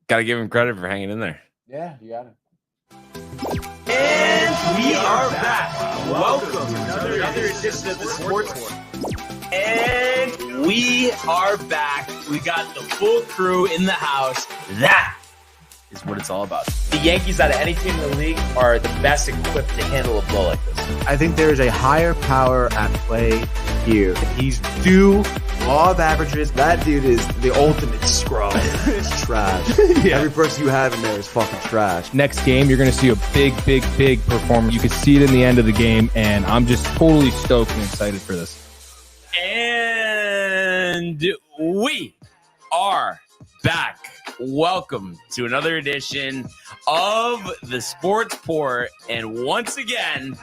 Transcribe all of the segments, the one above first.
Got to give him credit for hanging in there. Yeah, you got it. And we are back. Welcome to another edition of the Sports War. And we are back. We got the full crew in the house. That is what it's all about. The Yankees, out of any team in the league, are the best equipped to handle a blow like this. I think there is a higher power at play here. He's due law of averages. That dude is the ultimate scrub. It's trash. Yeah. Every person you have in there is fucking trash. Next game, you're going to see a big performance. You can see it in the end of the game, and I'm just totally stoked and excited for this. And we are back. Welcome to another edition of the Sports Port. And once again,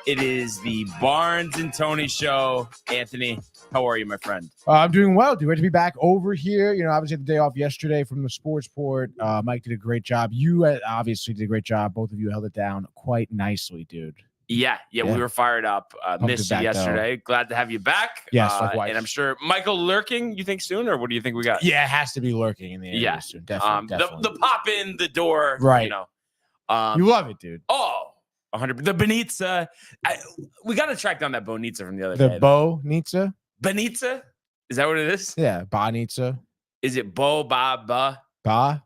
it is the Barnes and Tony Show. Anthony, how are you, my friend? I'm doing well. Great to be back over here. You know, obviously the day off yesterday from the Sports Port. Mike did a great job. You obviously did a great job. Both of you held it down quite nicely, dude. Yeah, we were fired up. Missed you yesterday. Glad to have you back. Yes, likewise. And I'm sure Michael lurking, you think soon, or what do you think we got? Yeah, it has to be lurking in the area soon. Definitely. The pop in the door. Right. You know. You love it, dude. Oh, 100. The Benitza. We got to track down that Bonitza from the other The day. Bonitza? Benitza? Is that what it is? Yeah, Bonitza. Is it Bo, Ba, Ba? Ba?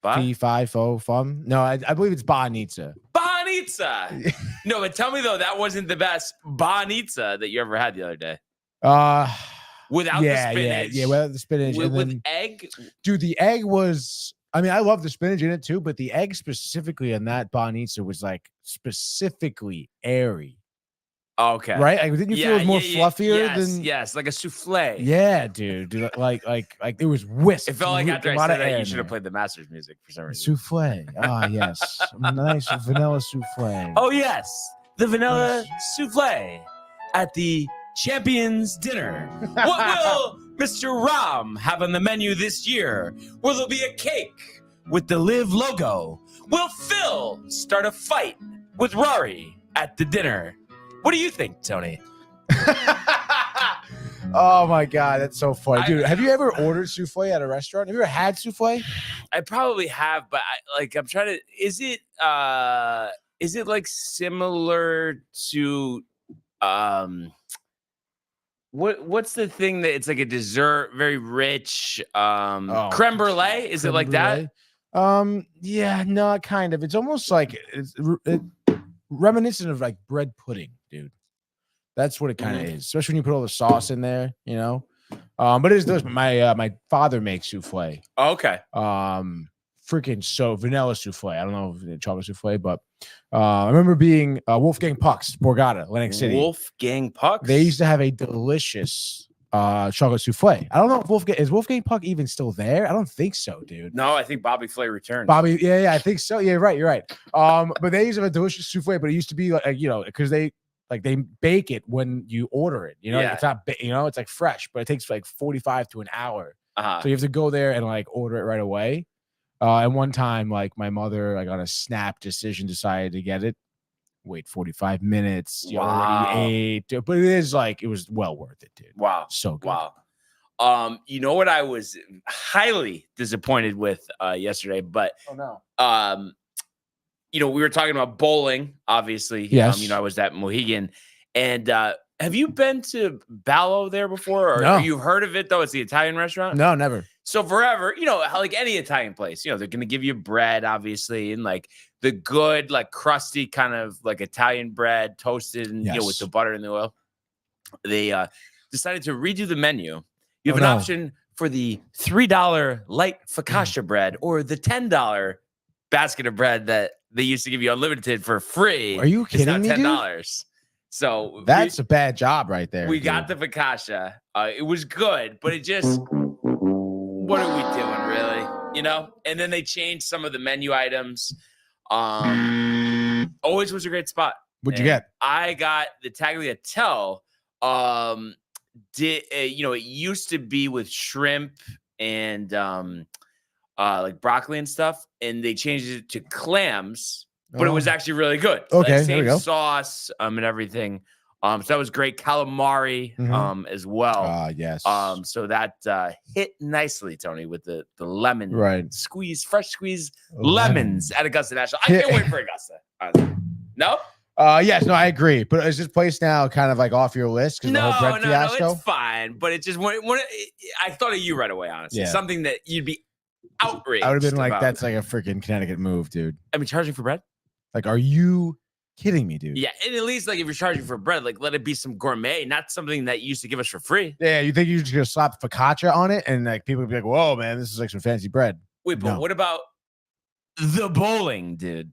Ba? Fee, fi, fo, fum? No, I believe it's Bonitza. Bonitza. No, but tell me, though, that wasn't the best Bonitza that you ever had the other day. Without the spinach. Yeah, without the spinach. With egg? Dude, the egg was, I mean, I love the spinach in it too, but the egg specifically on that Bonitza was like specifically airy. Okay. Right? Like, didn't you feel it was more fluffier than? Yes, like a souffle. Yeah, dude. Like it was whisk. It felt like after I said that, you should have played the Masters music for some reason. Souffle. Ah, yes. Nice vanilla souffle. Oh, yes. The vanilla souffle at the Champions Dinner. What will Mr. Ram have on the menu this year? Will there be a cake with the Live logo? Will Phil start a fight with Rory at the dinner? What do you think, Tony? Oh my God, that's so funny, dude. Have you ever ordered souffle at a restaurant? Have you ever had souffle? I probably have, but I'm trying to. Is it like similar to what's the thing that it's like a dessert, very rich creme brulee? Is it like that? Yeah, no, kind of. It's almost like it's reminiscent of like bread pudding, dude. That's what it kind of is, especially when you put all the sauce in there, you know. But it is delicious. My father makes souffle. Oh, okay. Freaking vanilla souffle. I don't know if it's chocolate souffle, but I remember being Wolfgang Puck's Borgata, Atlantic City. Wolfgang Puck's. They used to have a delicious chocolate souffle. I don't know if is Wolfgang Puck even still there? I don't think so, dude. No, I think Bobby Flay returned. Yeah, I think so. Yeah, right. You're right. But they used to have a delicious souffle, but it used to be like, you know, because they bake it when you order it. You know, it's not, it's like fresh, but it takes like 45 to an hour. So you have to go there and like order it right away. And one time, like my mother, like on a snap decision, decided to get it. Wait 45 minutes. You already ate, but it was well worth it, dude. Wow, so good. Wow. You know what I was highly disappointed with yesterday, but we were talking about bowling, obviously. Yes. I was at Mohegan, and have you been to Ballo there before, or No. you heard of it though? It's the Italian restaurant. No, never. So forever, like any Italian place, they're going to give you bread, obviously, and like the good, like crusty kind of like Italian bread, toasted and with the butter and the oil. They decided to redo the menu. You have an option for the $3 light focaccia bread or the $10 basket of bread that they used to give you unlimited for free. Are you kidding me, $10. dude? So that's a bad job right there. We got the focaccia. It was good, but it just, what are we doing, really? And then they changed some of the menu items. Always was a great spot. What'd you get? I got the tagliatelle. It used to be with shrimp and like broccoli and stuff, and they changed it to clams, but it was actually really good. Okay, like, there we go. Same sauce and everything. So that was great. Calamari as well. Yes. So that hit nicely, Tony, with the lemon fresh squeeze lemons at Augusta National. I can't wait for Augusta. No? Yes, no, I agree. But is this place now kind of like off your list because the whole bread fiasco? No, it's fine. But it just I thought of you right away, honestly. Yeah. Something that you'd be outraged. I would have been like, that's like a freaking Connecticut move, dude. I mean, charging for bread? Like, are you kidding me, dude? Yeah, and at least like if you're charging for bread, like let it be some gourmet, not something that you used to give us for free. Yeah, you think you're just gonna slap focaccia on it and like people would be like, whoa, man, this is like some fancy bread. Wait, but what about the bowling, dude?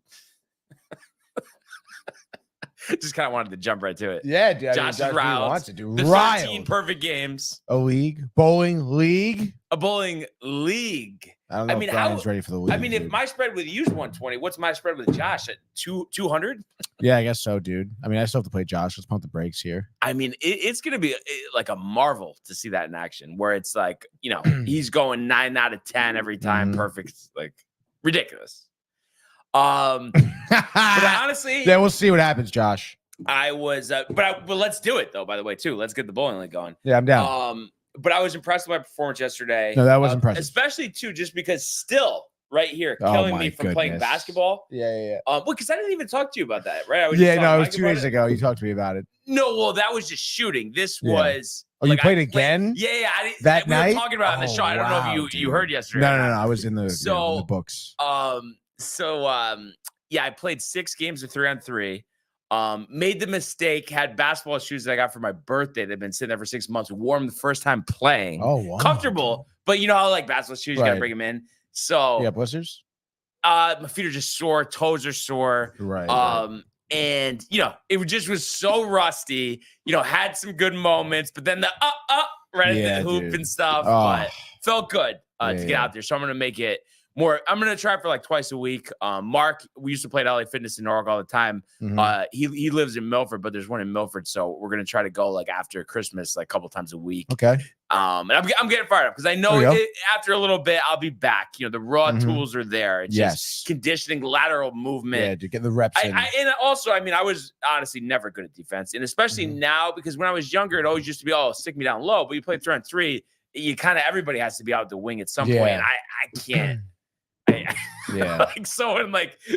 Just kind of wanted to jump right to it. Yeah, dude. Josh wants to do the 13 perfect games. A league, bowling league, a bowling league. I don't know if Brian's ready for the league. I mean, if my spread with you is 120, what's my spread with Josh at 200? Yeah, I guess so, dude. I mean, I still have to play Josh. Let's pump the brakes here. I mean, it's gonna be like a marvel to see that in action, where it's like, you know, he's going 9 out of 10 every time, perfect, like ridiculous. But honestly, yeah, we'll see what happens, Josh. I was, but let's do it though. By the way, too, let's get the bowling league going. Yeah, I'm down. But I was impressed with my performance yesterday. No, that was impressive, especially too, just because still right here killing me from playing basketball. Yeah. Well, because I didn't even talk to you about that, right? It was 2 days ago. You talked to me about it. No, well, that was just shooting. This was. Oh, like, you played again? Yeah. That we night? We were talking about it on the show. I don't know if you heard yesterday. No. I was in the books. Yeah, I played 6 games of 3-on-3. Made the mistake, had basketball shoes that I got for my birthday. They've been sitting there for 6 months. Wore them the first time playing. Oh, wow. Comfortable, but you know how like basketball shoes, you gotta bring them in. So yeah, blisters. My feet are just sore, toes are sore. Right. And you know, it just was so rusty. You know, had some good moments, but then the right at the hoop and stuff. But felt good to get out there. So I'm gonna make it more. I'm gonna try for like twice a week. Mark, we used to play at LA Fitness in New York all the time. He lives in Milford, but there's one in Milford, so we're gonna try to go like after Christmas, like a couple times a week. Okay. And I'm getting fired up because I know after a little bit I'll be back. You know, the raw tools are there. It's just conditioning, lateral movement. Yeah, to get the reps in. And also, I mean, I was honestly never good at defense, and especially now because when I was younger, it always used to be, stick me down low. But you play 3-on-3, you kind of everybody has to be out the wing at some point. And I can't. Like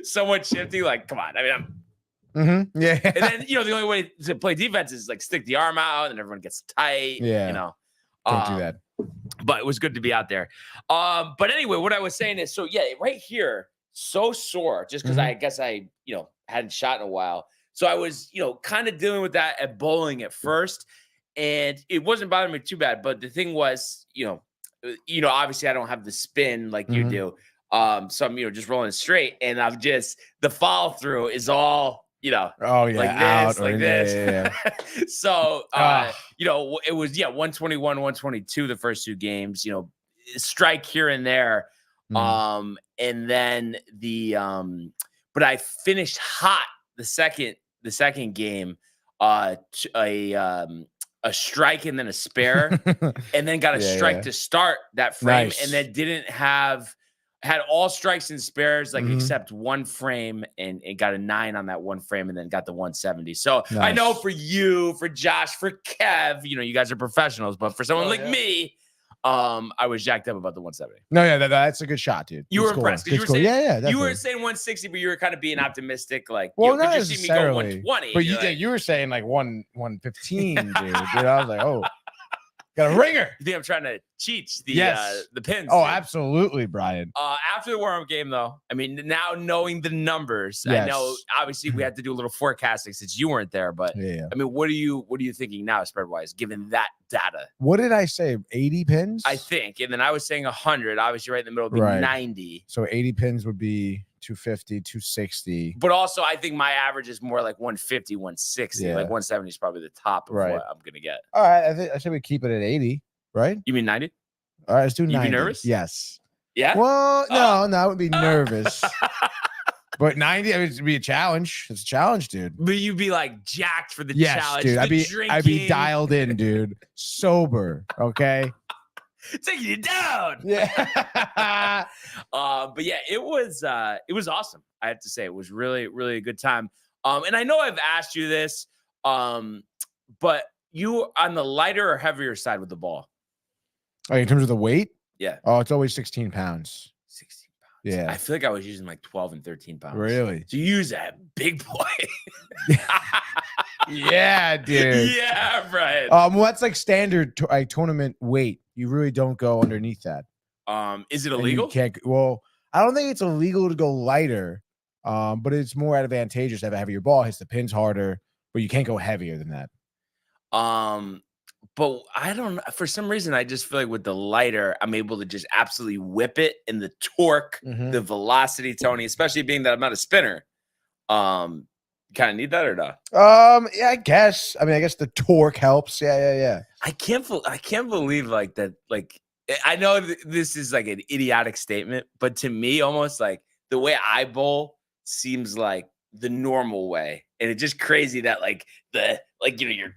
someone shifty, like, come on. I mean, yeah. And then, you know, the only way to play defense is like stick the arm out and everyone gets tight. Yeah. You know, don't do that. But it was good to be out there. But anyway, what I was saying is, so yeah, right here, so sore just because I guess I, you know, hadn't shot in a while. So I was, you know, kind of dealing with that at bowling at first. And it wasn't bothering me too bad. But the thing was, you know, obviously I don't have the spin like you do. So I'm, you know, just rolling straight, and I'm just the follow through is all, you know, like this. So you know, it was 121, 122 the first 2 games, you know, strike here and there. And then but I finished hot the second game, a strike and then a spare, and then got a strike to start that frame, and then didn't had all strikes and spares, like except one frame, and it got a 9 on that one frame, and then got the 170. So I know for you, for Josh, for Kev, you know, you guys are professionals, but for someone like me, I was jacked up about the 170. No, yeah, that's a good shot, dude. You were impressed because you were saying, you were saying 160, but you were kind of being optimistic, like, well, not necessarily. Me go 120, but you were saying like 115, dude. I was like, oh. Got a ringer. You think I'm trying to cheat the pins? Oh, dude. Absolutely, Brian. After the warm-up game, though, I mean, now knowing the numbers, I know obviously we had to do a little forecasting since you weren't there, but I mean, what are you thinking now, spread-wise, given that data? What did I say? 80 pins? I think, and then I was saying 100. Obviously, right in the middle would be 90. So 80 pins would be 250, 260. But also, I think my average is more like 150, 160. Like 170 is probably the top of what I'm going to get. All right. I think we keep it at 80, right? You mean 90? All right, let's do 90. You be nervous? Yes. Yeah? Well, no, I would be nervous. But 90, I mean, it'd be a challenge. It's a challenge, dude. But you'd be like jacked for the challenge. Dude. I'd be dialed in, dude. Sober, okay? Taking you down. Yeah. But yeah, it was awesome. I have to say, it was really, really a good time. And I know I've asked you this, But you on the lighter or heavier side with the ball? Like in terms of the weight? Yeah. Oh, it's always 16 pounds. 16 pounds. Yeah. I feel like I was using like 12 and 13 pounds. Really? So you use that big boy. Yeah, dude. Yeah, Brian. Well, that's like standard tournament weight. You really don't go underneath that. Is it illegal? Well, I don't think it's illegal to go lighter. But it's more advantageous to have a heavier ball. Hits the pins harder, but you can't go heavier than that. But I don't know. For some reason, I just feel like with the lighter, I'm able to just absolutely whip it, and the torque, the velocity, Tony, especially being that I'm not a spinner. Kind of need that or not? Yeah, I guess. I mean, I guess the torque helps. Yeah. I can't believe like that. Like, I know this is like an idiotic statement, but to me, almost like the way I bowl seems like the normal way, and it's just crazy that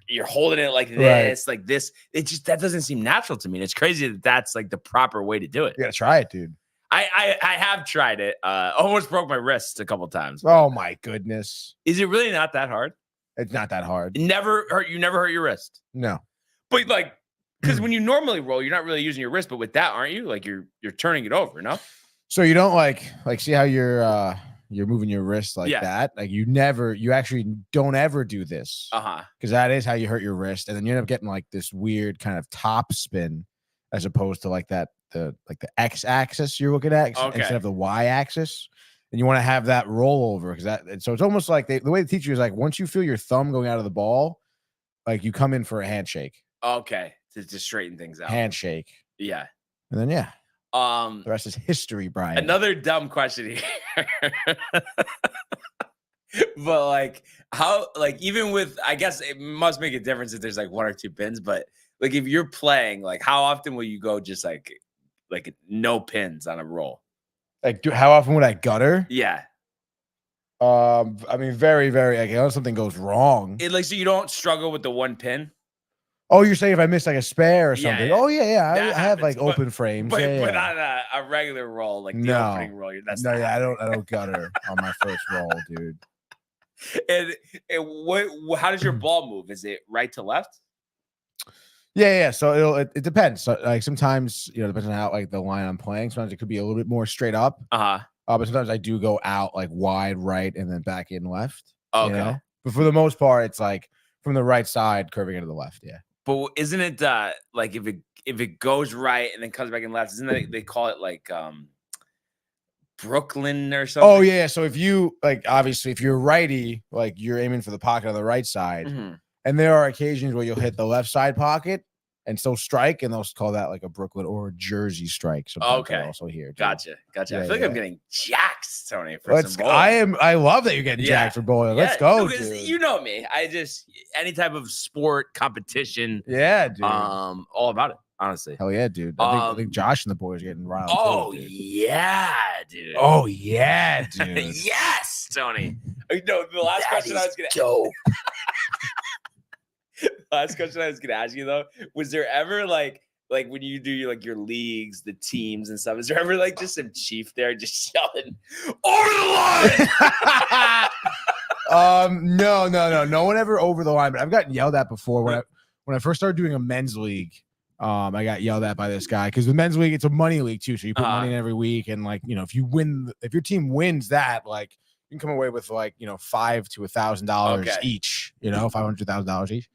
you're holding it like this, like this. It just that doesn't seem natural to me. And it's crazy that that's like the proper way to do it. You gotta try it, dude. I have tried it. Almost broke my wrist a couple times. Oh my goodness! Is it really not that hard? It's not that hard. You never hurt your wrist. No, but like because when you normally roll, you're not really using your wrist. But with that, aren't you? Like you're turning it over, no? So you don't like see how you're moving your wrist like that. Like you actually don't ever do this. Because that is how you hurt your wrist, and then you end up getting like this weird kind of top spin, as opposed to like the X axis you're looking at instead of the Y axis. And you want to have that roll over so it's almost like the way the teacher is like once you feel your thumb going out of the ball, like you come in for a handshake. Okay, to straighten things out. Handshake. Yeah, and then the rest is history, Brian. Another dumb question here. But like how even with I guess it must make a difference if there's like one or two pins, but like if you're playing, like how often will you go just like no pins on a roll? Like how often would I gutter? Yeah. I mean very, very unless something goes wrong. So you don't struggle with the one pin? Oh, you're saying if I miss like a spare or something? Yeah. Oh yeah. I have like open frames. But on a regular roll, like the opening roll, I don't gutter on my first roll, dude. And how does your ball move? Is it right to left? Yeah. So it depends. So, like sometimes, depends on how like the line I'm playing. Sometimes it could be a little bit more straight up. But sometimes I do go out like wide right and then back in left. Okay. But for the most part, it's like from the right side curving into the left. Yeah. But isn't it like if it goes right and then comes back in left, isn't that they call it like Brooklyn or something? Oh yeah. So if you obviously if you're righty, like you're aiming for the pocket on the right side. And there are occasions where you'll hit the left side pocket and still strike, and they'll call that like a Brooklyn or a Jersey strike. Okay, also here. Gotcha. I feel like I'm getting jacked, Tony. I love that you're getting jacked for bowling. Let's go, dude. You know me. I just any type of sport competition. Yeah, dude. All about it. Honestly. Hell yeah, dude. I think Josh and the boys are getting riled. Oh too, dude. Yeah, dude. Oh yeah, dude. Yes, Tony. The last question I was gonna last question I was gonna ask you though, was there ever like when you do your leagues, the teams and stuff, is there ever like just some chief there just yelling over the line? No one ever over the line, but I've gotten yelled at before when I first started doing a men's league. I got yelled at by this guy because the men's league, it's a money league too, so you put money in every week, and if your team wins that, like you can come away with like $500 to $1,000 each, $500,000 each.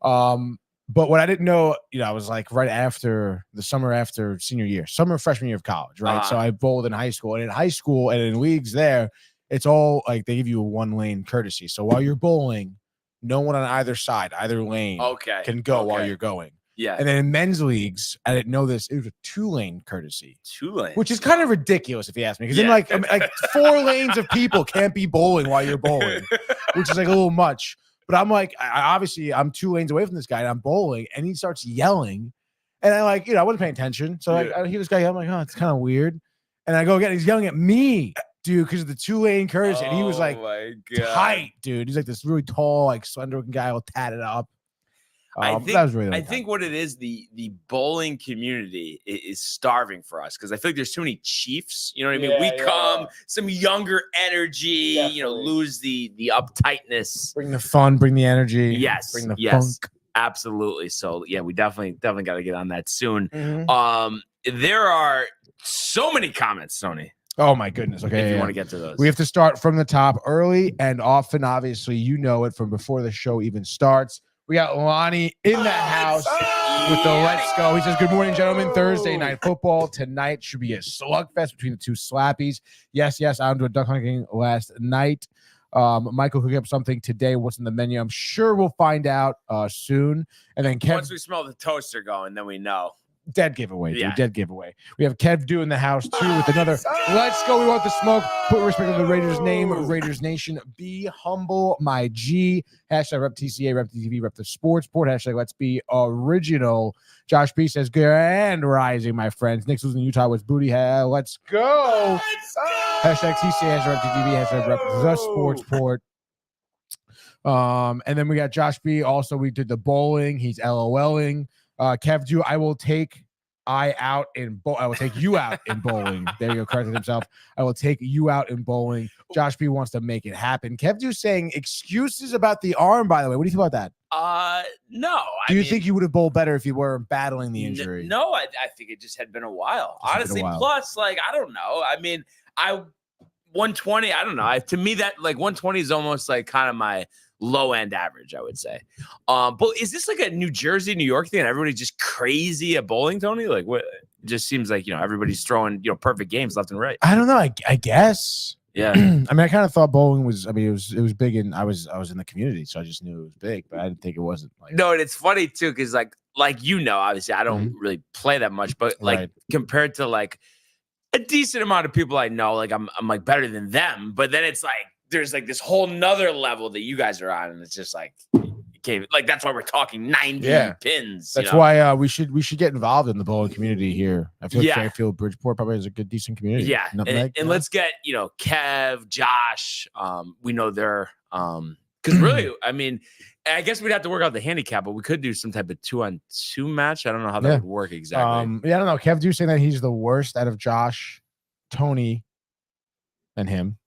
But what I didn't know, I was like right after the summer after freshman year of college, right? So I bowled in high school, and in leagues there, it's all like they give you a 1-lane courtesy. So while you're bowling, no one on either side, either lane, can go while you're going. Yeah. And then in men's leagues, I didn't know this. It was a 2-lane courtesy. 2-lane, which is kind of ridiculous if you ask me. Because then like 4 lanes of people can't be bowling while you're bowling, which is like a little much. But I'm like, I'm 2 lanes away from this guy, and I'm bowling, and he starts yelling, and I I wasn't paying attention, so I hear this guy yelling. I'm like, oh, it's kind of weird. And I go again. He's yelling at me, dude, because of the 2-lane courtesy, and he was like tight, dude. He's like this really tall, like slender looking guy, all tatted up. I I think what it is, the bowling community is starving for us because I feel like there's too many chiefs. You know what I mean? We come some younger energy, Definitely. lose the uptightness. Bring the fun, bring the energy. Yes. Bring the funk. Absolutely. So yeah, we definitely got to get on that soon. Mm-hmm. There are so many comments, Tony. Oh my goodness. Okay. If you want to get to those. We have to start from the top early and often. Obviously, you know it from before the show even starts. We got Lonnie in the house with the Let's Go. He says, good morning, gentlemen. Thursday night football. Tonight should be a slugfest between the two slappies. Yes, I went to a duck hunting last night. Michael cooked up something today. What's in the menu? I'm sure we'll find out soon. And then Kev, once we smell the toaster going, then we know. Dead giveaway, dude. Dead giveaway. We have Kev in the house too with another Let's Go. We want the smoke. Put respect on the Raiders name. Raiders Nation. Be humble, my G. Hashtag rep TCA, rep TV, rep the sports port. Hashtag let's be original. Josh B says grand rising, my friends. Nick's losing Utah with booty. Let's go. Hashtag TCA, hashtag rep TV, hashtag rep the sports port. And then we got Josh B. Also, we did the bowling. He's LOLing. Kev, I will take I will take you out in bowling. There you go, corrected himself. I will take you out in bowling. Josh B wants to make it happen. Kev saying excuses about the arm, by the way. What do you think about that? No. Do you think you would have bowled better if you weren't battling the injury? No, I think it just had been a while. Honestly, plus, I don't know. I mean, 120, I don't know. To me, that 120 is almost kind of my low end average, I would say. But is this a New Jersey, New York thing? And everybody's just crazy at bowling, Tony? What? It just seems like everybody's throwing perfect games left and right. I don't know. I guess. Yeah. I mean, I kind of thought bowling was. I mean, it was big, and I was in the community, so I just knew it was big, but I didn't think it wasn't. No, and it's funny too, because obviously, I don't really play that much, but compared to a decent amount of people I know, I'm better than them, but then it's there's this whole nother level that you guys are on, and it's just that's why we're talking 90 pins. That's why we should get involved in the bowling community here. I feel like Fairfield, Bridgeport probably is a good, decent community. Yeah, and let's get Kev, Josh. We know they're because really, I mean, I guess we'd have to work out the handicap, but we could do some type of 2-on-2 match. I don't know how that would work exactly. I don't know. Kev saying that he's the worst out of Josh, Tony, and him.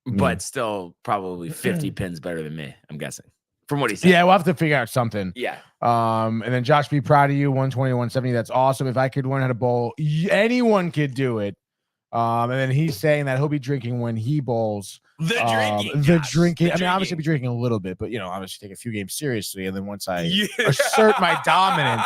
But still probably 50 pins better than me, I'm guessing. From what he said. Yeah, we'll have to figure out something. Yeah. And then Josh, be proud of you, 120, 170. That's awesome. If I could learn how to bowl, anyone could do it. And then he's saying that he'll be drinking when he bowls. The drinking. I mean, obviously be drinking a little bit, but obviously take a few games seriously. And then once I assert my dominance,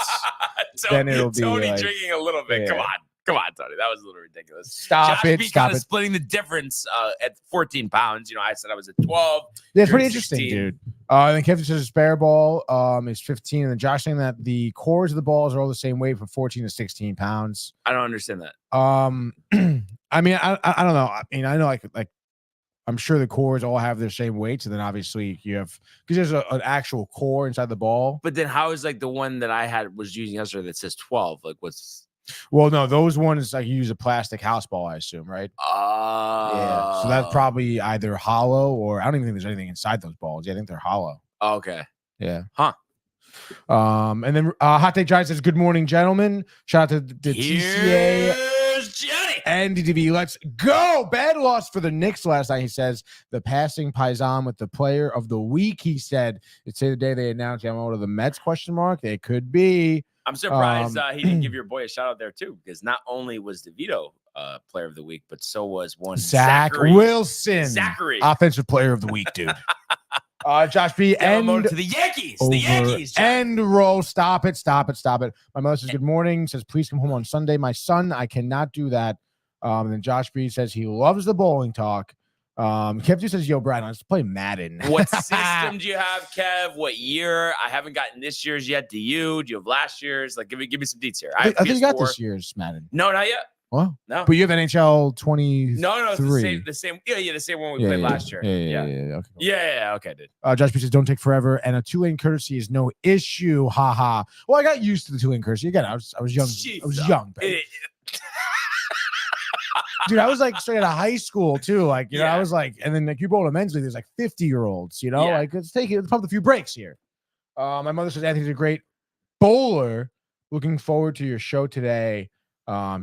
then it'll be Tony drinking a little bit. Yeah. Come on, Tony. That was a little ridiculous. Stop it. Splitting the difference at 14 pounds. I said I was at 12. Yeah, it's pretty interesting, dude. And then Kevin says a spare ball is 15. And then Josh saying that the cores of the balls are all the same weight from 14 to 16 pounds. I don't understand that. I mean, I don't know. I mean, I know I'm sure the cores all have their same weights, and then obviously you have because there's an actual core inside the ball. But then how is the one that I was using yesterday that says 12? What's Well, no, those ones you use a plastic house ball, I assume, right? Yeah. So that's probably either hollow or I don't even think there's anything inside those balls. Yeah, I think they're hollow. Oh, okay. Yeah. Huh. And then Hot Take Giant says, "Good morning, gentlemen. Shout out to the TCA and DTV. Let's go. Bad loss for the Knicks last night." He says the passing Paisan with the player of the week. He said it's the day they announced Yamamoto to the Mets ? They could be. I'm surprised he didn't give your boy a shout out there too, because not only was DeVito player of the week, but so was one Zach Wilson, offensive player of the week, dude. Josh B. And to the Yankees. The Yankees. And roll. Stop it. My mother says, "Good morning." Says, "Please come home on Sunday." My son, I cannot do that. And then Josh B. says he loves the bowling talk. Kev says, "Yo, Brian, let's play Madden." What system do you have, Kev? What year? I haven't gotten this year's yet. Do you have last year's? Give me some deets here. I think you got this year's Madden. No, not yet. Well, no. But you have NHL 20. No, it's the same. Yeah, the same one we played last year. Yeah. Okay, cool. Yeah. Okay, dude. Josh B says, "Don't take forever," and a 2-lane courtesy is no issue. Ha. Well, I got used to the 2-lane courtesy. Again, I was young. Jeez, I was young. Dude, I was straight out of high school too. I was and then you bowl a men's league, there's 50-years, let's pump a few breaks here. My mother says Anthony's a great Bowler, looking forward to your show today.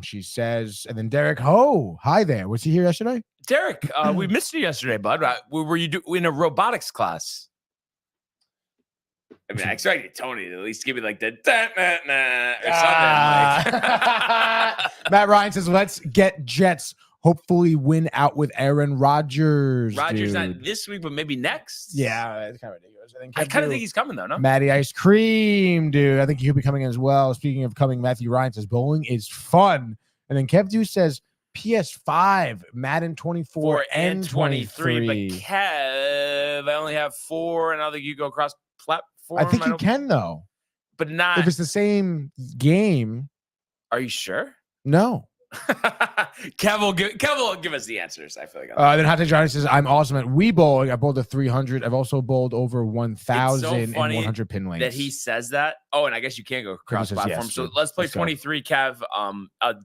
She says, and then Derek Ho, hi there. Was he here yesterday? Derek, we missed you yesterday, bud. Were you in a robotics class? I mean, I expected Tony to at least give me like the or something. Like. Matt Ryan says, let's get Jets. Hopefully win out with Aaron Rodgers. Rodgers dude. not this week, but maybe next. Yeah, it's kind of ridiculous. I kind of think he's coming though, no? Matty Ice Cream, dude. I think he'll be coming as well. Speaking of coming, Matthew Ryan says bowling is fun. And then Kev Dew says PS5, Madden 24 and 23. But Kev, I only have 4, and I don't think you go cross platform. I think you can though, but not if it's the same game. Are you sure? No. Kev will give us the answers. I feel like. Then Hot Take Johnny says, I'm awesome at Wii bowling. I bowled a 300. I've also bowled over 1,100 pin lanes. That he says that. Oh, and I guess you can't go cross platform. Yes, so let's play 23, Kev.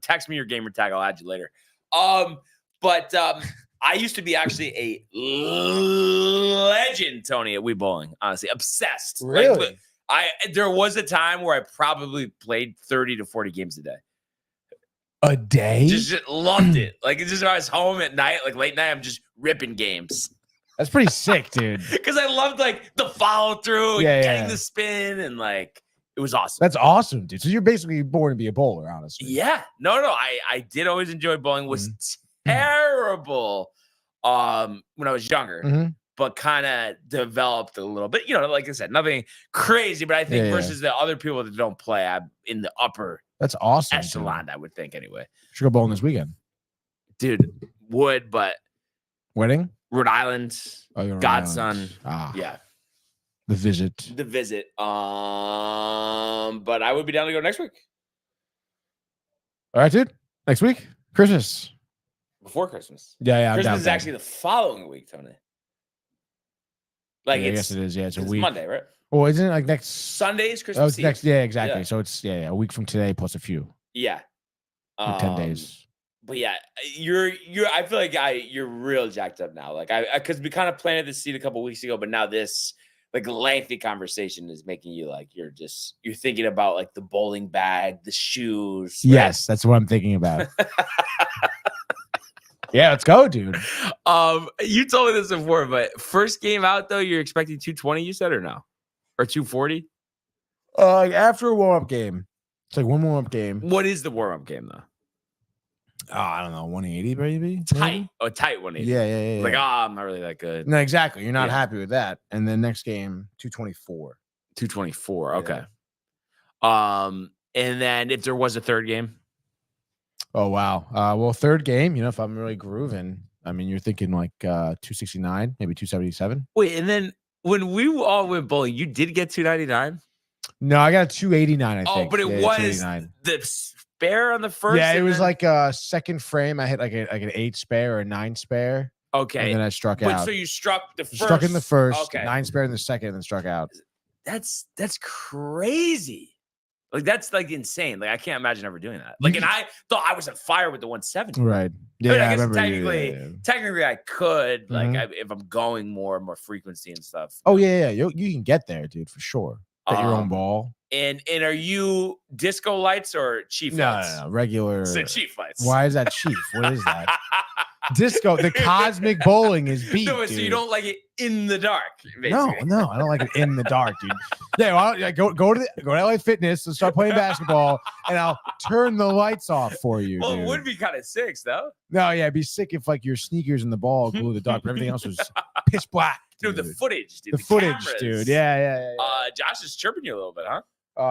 Text me your gamer tag. I'll add you later. But I used to be actually a legend, Tony, at Wii bowling. Honestly, obsessed. Really? Like, there was a time where I probably played 30 to 40 games a day. A day? Just loved it. Like, it's just when I was home at night, like late night, I'm just ripping games. That's pretty sick, dude. Because I loved like the follow through, getting the spin, and like it was awesome. That's awesome, dude. So you're basically born to be a bowler, honestly. Yeah. No. I did always enjoy bowling. Was terrible when I was younger, but kind of developed a little bit. You know, like I said, nothing crazy, but I think versus the other people that don't play, I'm in the upper. That's awesome. Echelon, I would think, anyway. Should go bowling this weekend. Dude, would, but wedding? Rhode Island, Godson. Yeah. The visit. But I would be down to go next week. All right, dude. Next week? Christmas. Before Christmas. Yeah. Christmas is actually the following week, Tony. Like, I guess it is. Yeah, it's a week. Monday, right? Well, isn't it like next Sunday is Christmas Eve? Next, yeah, exactly. Yeah. So it's a week from today plus a few. Yeah. 10 days. But yeah, I feel like you're real jacked up now. Like because we kind of planted this seed a couple weeks ago, but now this like lengthy conversation is making you like you're thinking about like the bowling bag, the shoes. Right? Yes, that's what I'm thinking about. Yeah, let's go, dude. You told me this before, but first game out though, you're expecting 220, you said, or no? Or 240? After a warm-up game. It's like one warm-up game. What is the warm-up game though? Oh, I don't know, 180 maybe? Tight. Oh, tight 180. Yeah. Like, I'm not really that good. No, exactly. You're not happy with that. And then next game, 224. 224. Okay. And then if there was a third game. Oh, wow. Well, third game, if I'm really grooving, I mean, you're thinking like 269, maybe 277. Wait, and then when we all went bowling, you did get 299? No, I got 289, I think. Oh, but it was the spare on the first. Yeah, it was like a second frame. I hit like an 8 spare or a 9 spare. Okay. And then I struck out. So you struck the first. Struck in the first, okay. 9 spare in the second, and then struck out. That's crazy. Like, that's like insane. Like, I can't imagine ever doing that. Like, and I thought I was on fire with the 170. Right. Yeah, I guess technically I could, like, if I'm going more frequency and stuff. Oh, yeah. You can get there, dude, for sure. Get your own ball. And are you disco lights or chief lights? No, regular. It's chief lights. Why is that chief? What is that? Disco, the cosmic bowling is beat. No, so you don't like it in the dark, basically. No, I don't like it in the dark, dude. Yeah, well, go to LA Fitness and start playing basketball, and I'll turn the lights off for you. Well, dude. It would be kind of sick, though. No, yeah, it'd be sick if like your sneakers and the ball glue the dark, but everything else was pitch black. Dude, the footage, dude. The footage, cameras. Dude. Yeah. Josh is chirping you a little bit, huh?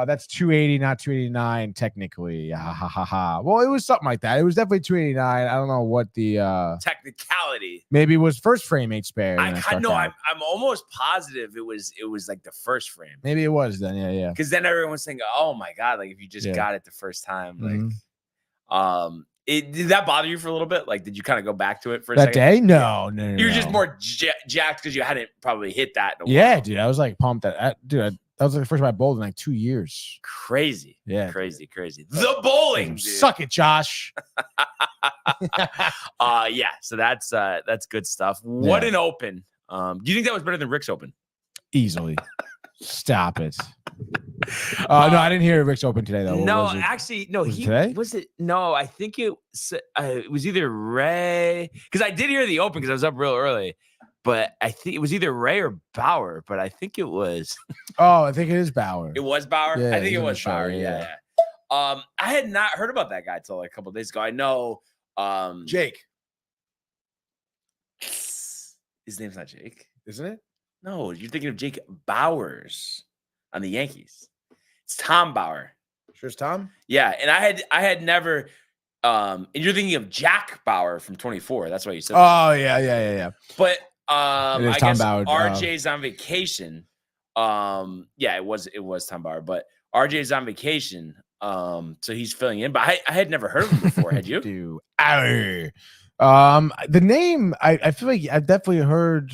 That's 280, not 289, technically. Well, it was something like that. It was definitely 289. I don't know what the technicality. Maybe it was first frame 8 spare. I'm almost positive it was like the first frame. Maybe it was then, yeah. Because then everyone's thinking, oh my god, like if you just got it the first time, like did that bother you for a little bit? Like, did you kind of go back to it for a second? That day? No. You're just more jacked because you hadn't probably hit that in a while. Dude, I was like pumped that was like the first time I bowled in like 2 years. Crazy. Yeah. Crazy. The bowling. Suck it, Josh. Yeah. So that's good stuff. What an open. Do you think that was better than Rick's open? Easily. Stop it. No, I didn't hear Rick's Open today though. No, actually, no. Was it today? Was it? No, I think it was either Ray, because I did hear the Open because I was up real early, but I think it was either Ray or Bauer. But I think it was. Oh, I think it is Bauer. It was Bauer. Yeah, I think he's it on the was show, Bauer. yeah. I had not heard about that guy till like a couple of days ago. I know. Jake. His name's not Jake, Isn't it? No, you're thinking of Jake Bowers on the Yankees. It's Tom Bauer. Sure, it's Tom. Yeah, and I had never. And you're thinking of Jack Bauer from 24. That's why you said. Oh yeah. But I Tom guess Bauer, RJ's on vacation. Yeah, it was Tom Bauer, but RJ's on vacation. So he's filling in. But I had never heard of him before. Had you? The name I feel like I've definitely heard.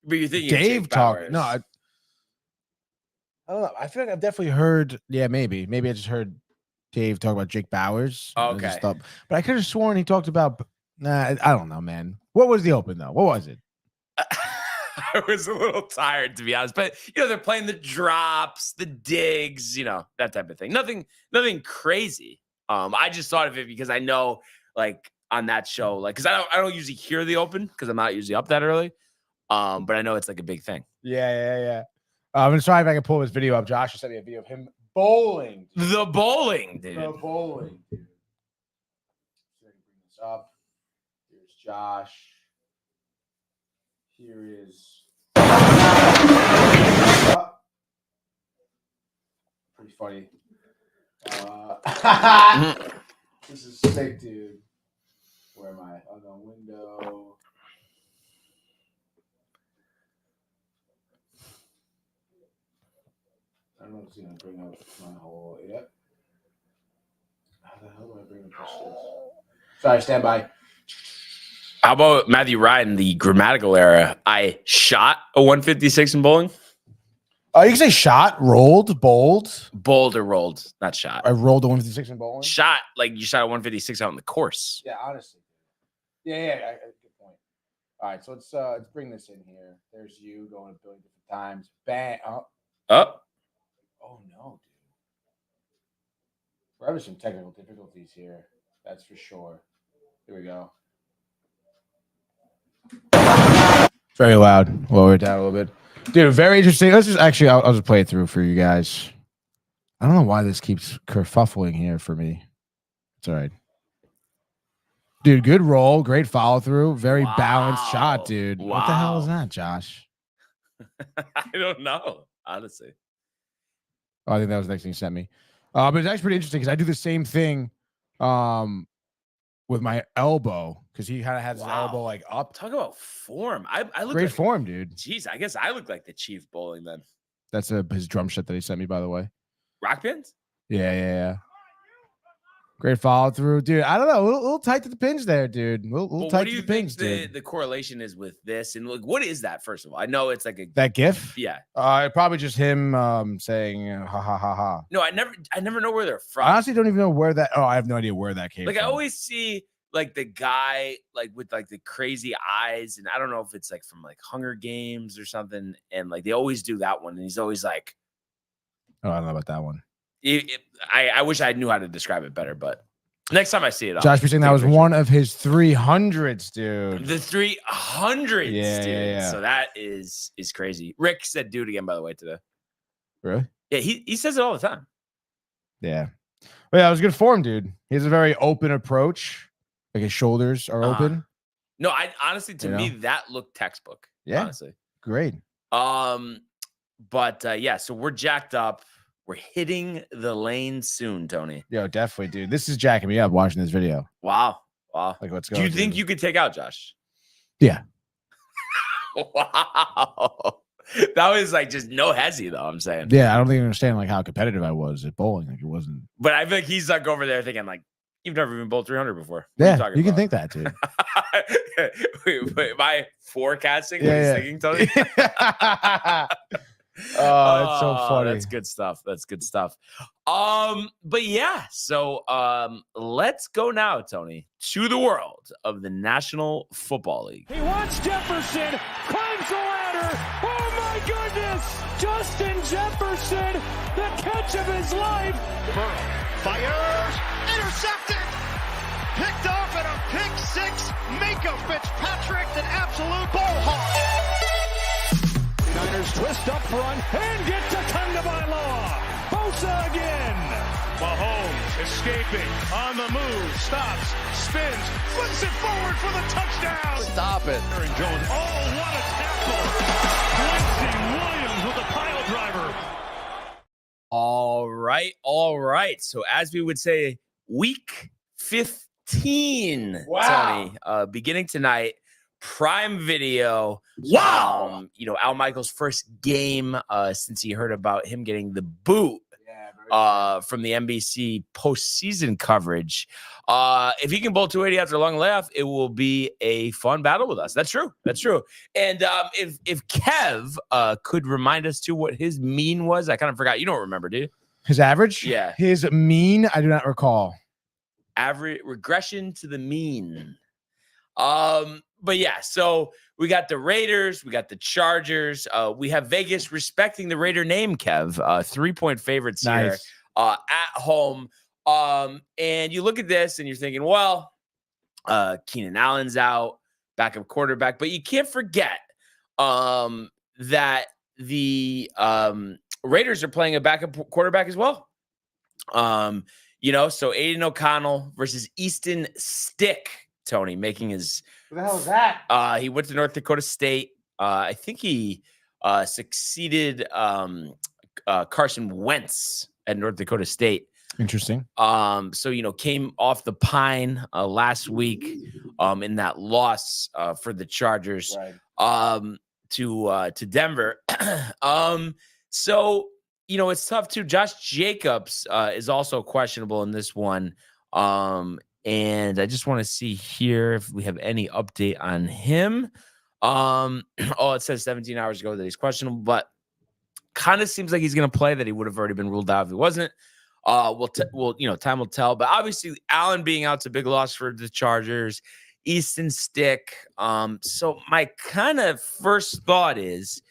But you're thinking Dave talk. No, I don't know. I feel like I've definitely heard. Yeah, maybe I just heard Dave talk about Jake Bowers. Okay, but I could have sworn he talked about. Nah, I don't know, man. What was the Open though? What was it? I was a little tired, to be honest, but they're playing the drops, the digs, that type of thing. Nothing crazy. I just thought of it because I know, like on that show, like because I don't usually hear the Open because I'm not usually up that early. But I know it's like a big thing. Yeah. I'm gonna try if I can pull this video up. Josh sent me a video of him bowling. Dude. The bowling, dude. The bowling, dude. So I can bring this up. Here's Josh. Here is pretty funny. This is sick, dude. Where am I? On the window. I don't know if it's gonna bring up my whole. Yep. How the hell do I bring up this shit? Sorry, stand by. How about Matthew Ryan, the grammatical era? I shot a 156 in bowling. Oh, you can say shot, rolled, bowled. Bowled or rolled, not shot. I rolled a 156 in bowling. Shot, like you shot a 156 out on the course. Yeah, honestly. Yeah. Good point. All right, so let's bring this in here. There's you going a billion different times. Bang. Oh no, dude. We're having some technical difficulties here. That's for sure. Here we go. It's very loud. Lower it down a little bit. Dude, very interesting. Let's just actually, I'll just play it through for you guys. I don't know why this keeps kerfuffling here for me. It's all right. Dude, good roll. Great follow through. Very balanced shot, dude. Wow. What the hell is that, Josh? I don't know, honestly. Oh, I think that was the next thing you sent me. But it's actually pretty interesting because I do the same thing with my elbow because he kind of has his elbow like up. Talk about form. I look great like, form, dude. Jeez, I guess I look like the Chief bowling then. That's his drum set that he sent me, by the way. Rock pins? Yeah. Great follow through, dude. I don't know, a little tight to the pins there, dude. A little tight to the pins, dude. The correlation is with this, and like, what is that? First of all, I know it's like that GIF. Yeah, probably just him saying ha ha ha ha. No, I never know where they're from. I honestly don't even know where that. Oh, I have no idea where that came from. Like I always see like the guy like with like the crazy eyes, and I don't know if it's like from like Hunger Games or something, and like they always do that one, and he's always like, oh, I don't know about that one. I wish I knew how to describe it better, but next time I see it, Josh, you're saying that was one of his 300s, dude. The 300s, dude. Yeah. So that is crazy. Rick said do it again, by the way, today. Really? Yeah, he says it all the time. Yeah. But yeah, it was good form, dude. He has a very open approach. Like his shoulders are open. No, I honestly, to me, that looked textbook. Yeah. Honestly. Great. But yeah, so we're jacked up. We're hitting the lane soon, Tony. Yo, definitely, dude. This is jacking me up watching this video. Wow. Like, let's go. Do you think you could take out Josh? Yeah. Wow. That was like just no hezzy, though, I'm saying. Yeah, I don't think you understand like how competitive I was at bowling. Like it wasn't. But I feel like he's like over there thinking like, you've never even bowled 300 before. Yeah, you can think that, dude. Wait, am I forecasting? Yeah. Thinking, Tony? Oh, it's so funny. That's good stuff. But yeah, so let's go now, Tony, to the world of the National Football League. He wants Jefferson, climbs the ladder. Oh my goodness! Justin Jefferson, the catch of his life. Burrow fires, intercepted, picked off at a pick six. Minka Fitzpatrick, an absolute ball hawk. Niners twist up front and get to Tagovailoa. Bosa again. Mahomes escaping on the move, stops, spins, flips it forward for the touchdown. Stop it. Aaron Jones. Oh, what a tackle. Quincy Williams with a pile driver. All right. So as we would say, week 15, Wow. Tony, beginning tonight, Prime Video. Wow. Al Michaels' first game since he heard about him getting the boot from the NBC postseason coverage. If he can bowl 280 after a long layoff, it will be a fun battle with us. That's true. And if Kev could remind us too what his mean was, I kind of forgot. You don't remember, do you? His average? Yeah. His mean, I do not recall. Average regression to the mean. But yeah, so we got the Raiders, we got the Chargers. We have Vegas respecting the Raider name, Kev. 3-point favorites here at home. And you look at this and you're thinking, well, Keenan Allen's out, backup quarterback, but you can't forget that the Raiders are playing a backup quarterback as well. So Aiden O'Connell versus Easton Stick, Tony, making his. What the hell is that? He went to North Dakota State. I think he succeeded Carson Wentz at North Dakota State. Interesting. So came off the pine last week in that loss for the Chargers to Denver. So it's tough too. Josh Jacobs is also questionable in this one. And I just want to see here if we have any update on him. It says 17 hours ago that he's questionable, but kind of seems like he's going to play, that he would have already been ruled out if he wasn't. Time will tell. But obviously, Allen being out's a big loss for the Chargers. Easton Stick. So my kind of first thought is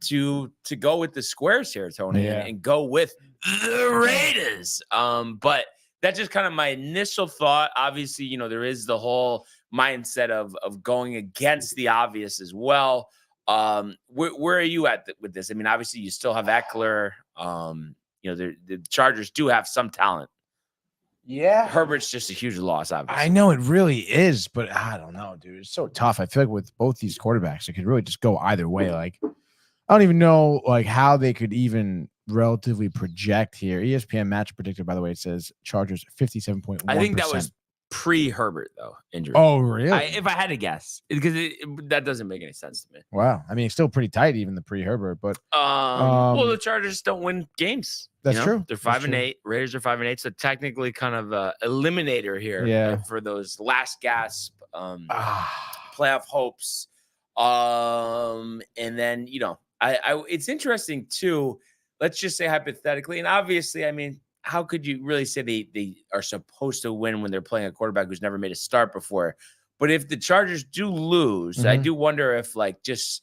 to go with the squares here, Tony, and go with the Raiders. But that's just kind of my initial thought. Obviously, there is the whole mindset of going against the obvious as well. Where are you at with this? I mean, obviously, you still have Eckler. The Chargers do have some talent. Yeah. Herbert's just a huge loss, obviously. I know it really is, but I don't know, dude. It's so tough. I feel like with both these quarterbacks, it could really just go either way. Like, I don't even know how they could even relatively project here. ESPN match predictor, by the way, it says Chargers 57.1%. I think that was pre-Herbert, though, injury. Oh, really? If I had to guess, because that doesn't make any sense to me. Wow. I mean, it's still pretty tight, even the pre-Herbert, but the Chargers don't win games. That's true. They're 5-8. Raiders are 5-8, so technically kind of a eliminator here for those last gasp playoff hopes. And then it's interesting too. Let's just say hypothetically, and obviously, I mean, how could you really say they are supposed to win when they're playing a quarterback who's never made a start before? But if the Chargers do lose, I do wonder if, just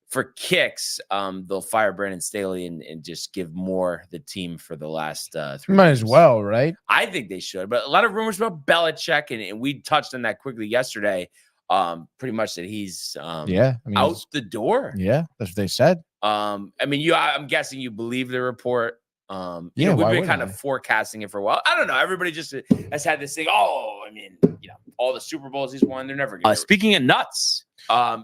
for kicks, they'll fire Brandon Staley and just give Moore the team for the last 3 might years. as well, right? I think they should. But a lot of rumors about Belichick, and we touched on that quickly yesterday. Pretty much that he's out the door. Yeah, that's what they said. I'm guessing you believe the report. We've been kind of forecasting it for a while. I don't know. Everybody just has had this thing. All the Super Bowls he's won, they're never going to. Speaking of nuts,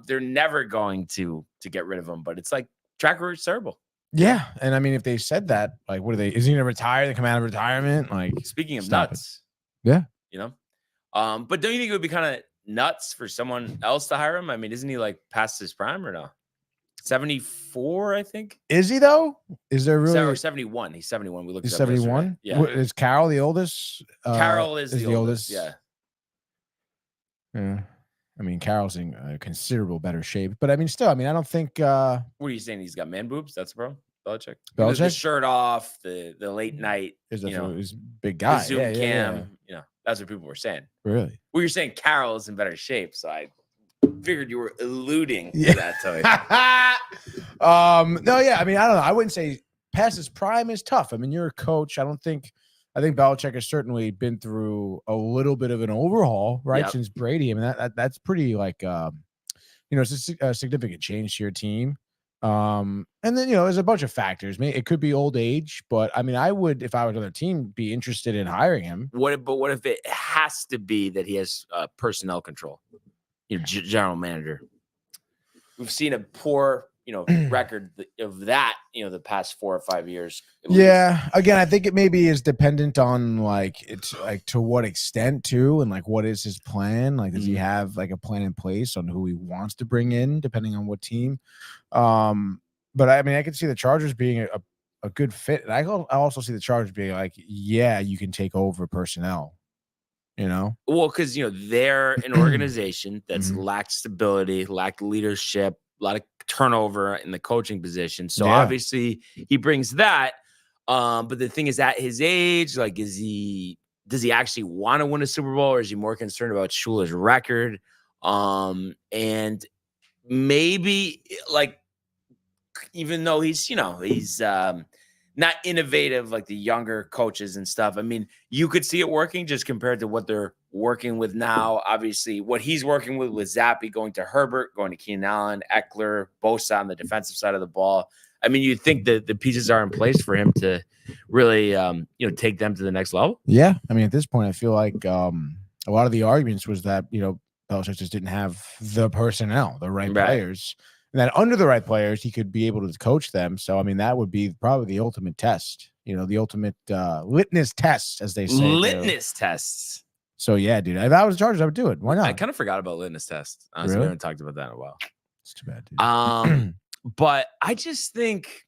they're never going to get rid of him. But it's like track record's terrible. Yeah, and I mean, if they said that, what are they? Is he going to retire? They come out of retirement? Speaking of nuts, but don't you think it would be kind of nuts for someone else to hire him? I mean, isn't he past his prime or no? 74, I think. Is he though? Is there really? Or 71? He's 71. We looked. He's 71. Yeah. Is Carroll the oldest? Carroll is the oldest. Yeah. Yeah. I mean, Carroll's in considerable better shape, but I mean, still, I don't think. What are you saying? He's got man boobs. That's the problem. Belichick. The shirt off. The late night. He's big guy. The Zoom cam. Yeah. That's what people were saying. Really? Well, you're saying Carroll is in better shape, so I figured you were alluding to that, Tony. No, yeah. I mean, I don't know. I wouldn't say past his prime is tough. I mean, you're a coach. I think Belichick has certainly been through a little bit of an overhaul, right? Yep. Since Brady. I mean, that's pretty like it's a significant change to your team. And then there's a bunch of factors. Maybe it could be old age, but I mean, I would, if I was another team, be interested in hiring him. What if it has to be that he has personnel control? General manager. We've seen a poor, record of that, the past 4 or 5 years. Yeah. Again, I think it maybe is dependent on it's like to what extent too, and like what is his plan? Like, does he have like a plan in place on who he wants to bring in, depending on what team? But I mean, I could see the Chargers being a good fit, and I also see the Chargers being like, yeah, you can take over personnel. Well, because they're an organization that's lacked stability, lacked leadership, a lot of turnover in the coaching position. So obviously he brings that. But the thing is, at his age, like, does he actually want to win a Super Bowl, or is he more concerned about Schuler's record? And maybe, like, even though he's not innovative like the younger coaches and stuff. I mean, you could see it working just compared to what they're working with now. Obviously, what he's working with Zappi, going to Herbert, going to Keenan Allen, Eckler, Bosa on the defensive side of the ball. I mean, you'd think that the pieces are in place for him to really, take them to the next level. Yeah. I mean, at this point, I feel like a lot of the arguments was that, Belichick just didn't have the personnel, the right players. And that under the right players, he could be able to coach them. So, I mean, that would be probably the ultimate test, the ultimate litmus test, as they say. Litmus tests. So, yeah, dude, if I was Chargers, I would do it. Why not? I kind of forgot about litmus tests. Honestly, we haven't talked about that in a while. It's too bad, dude. But I just think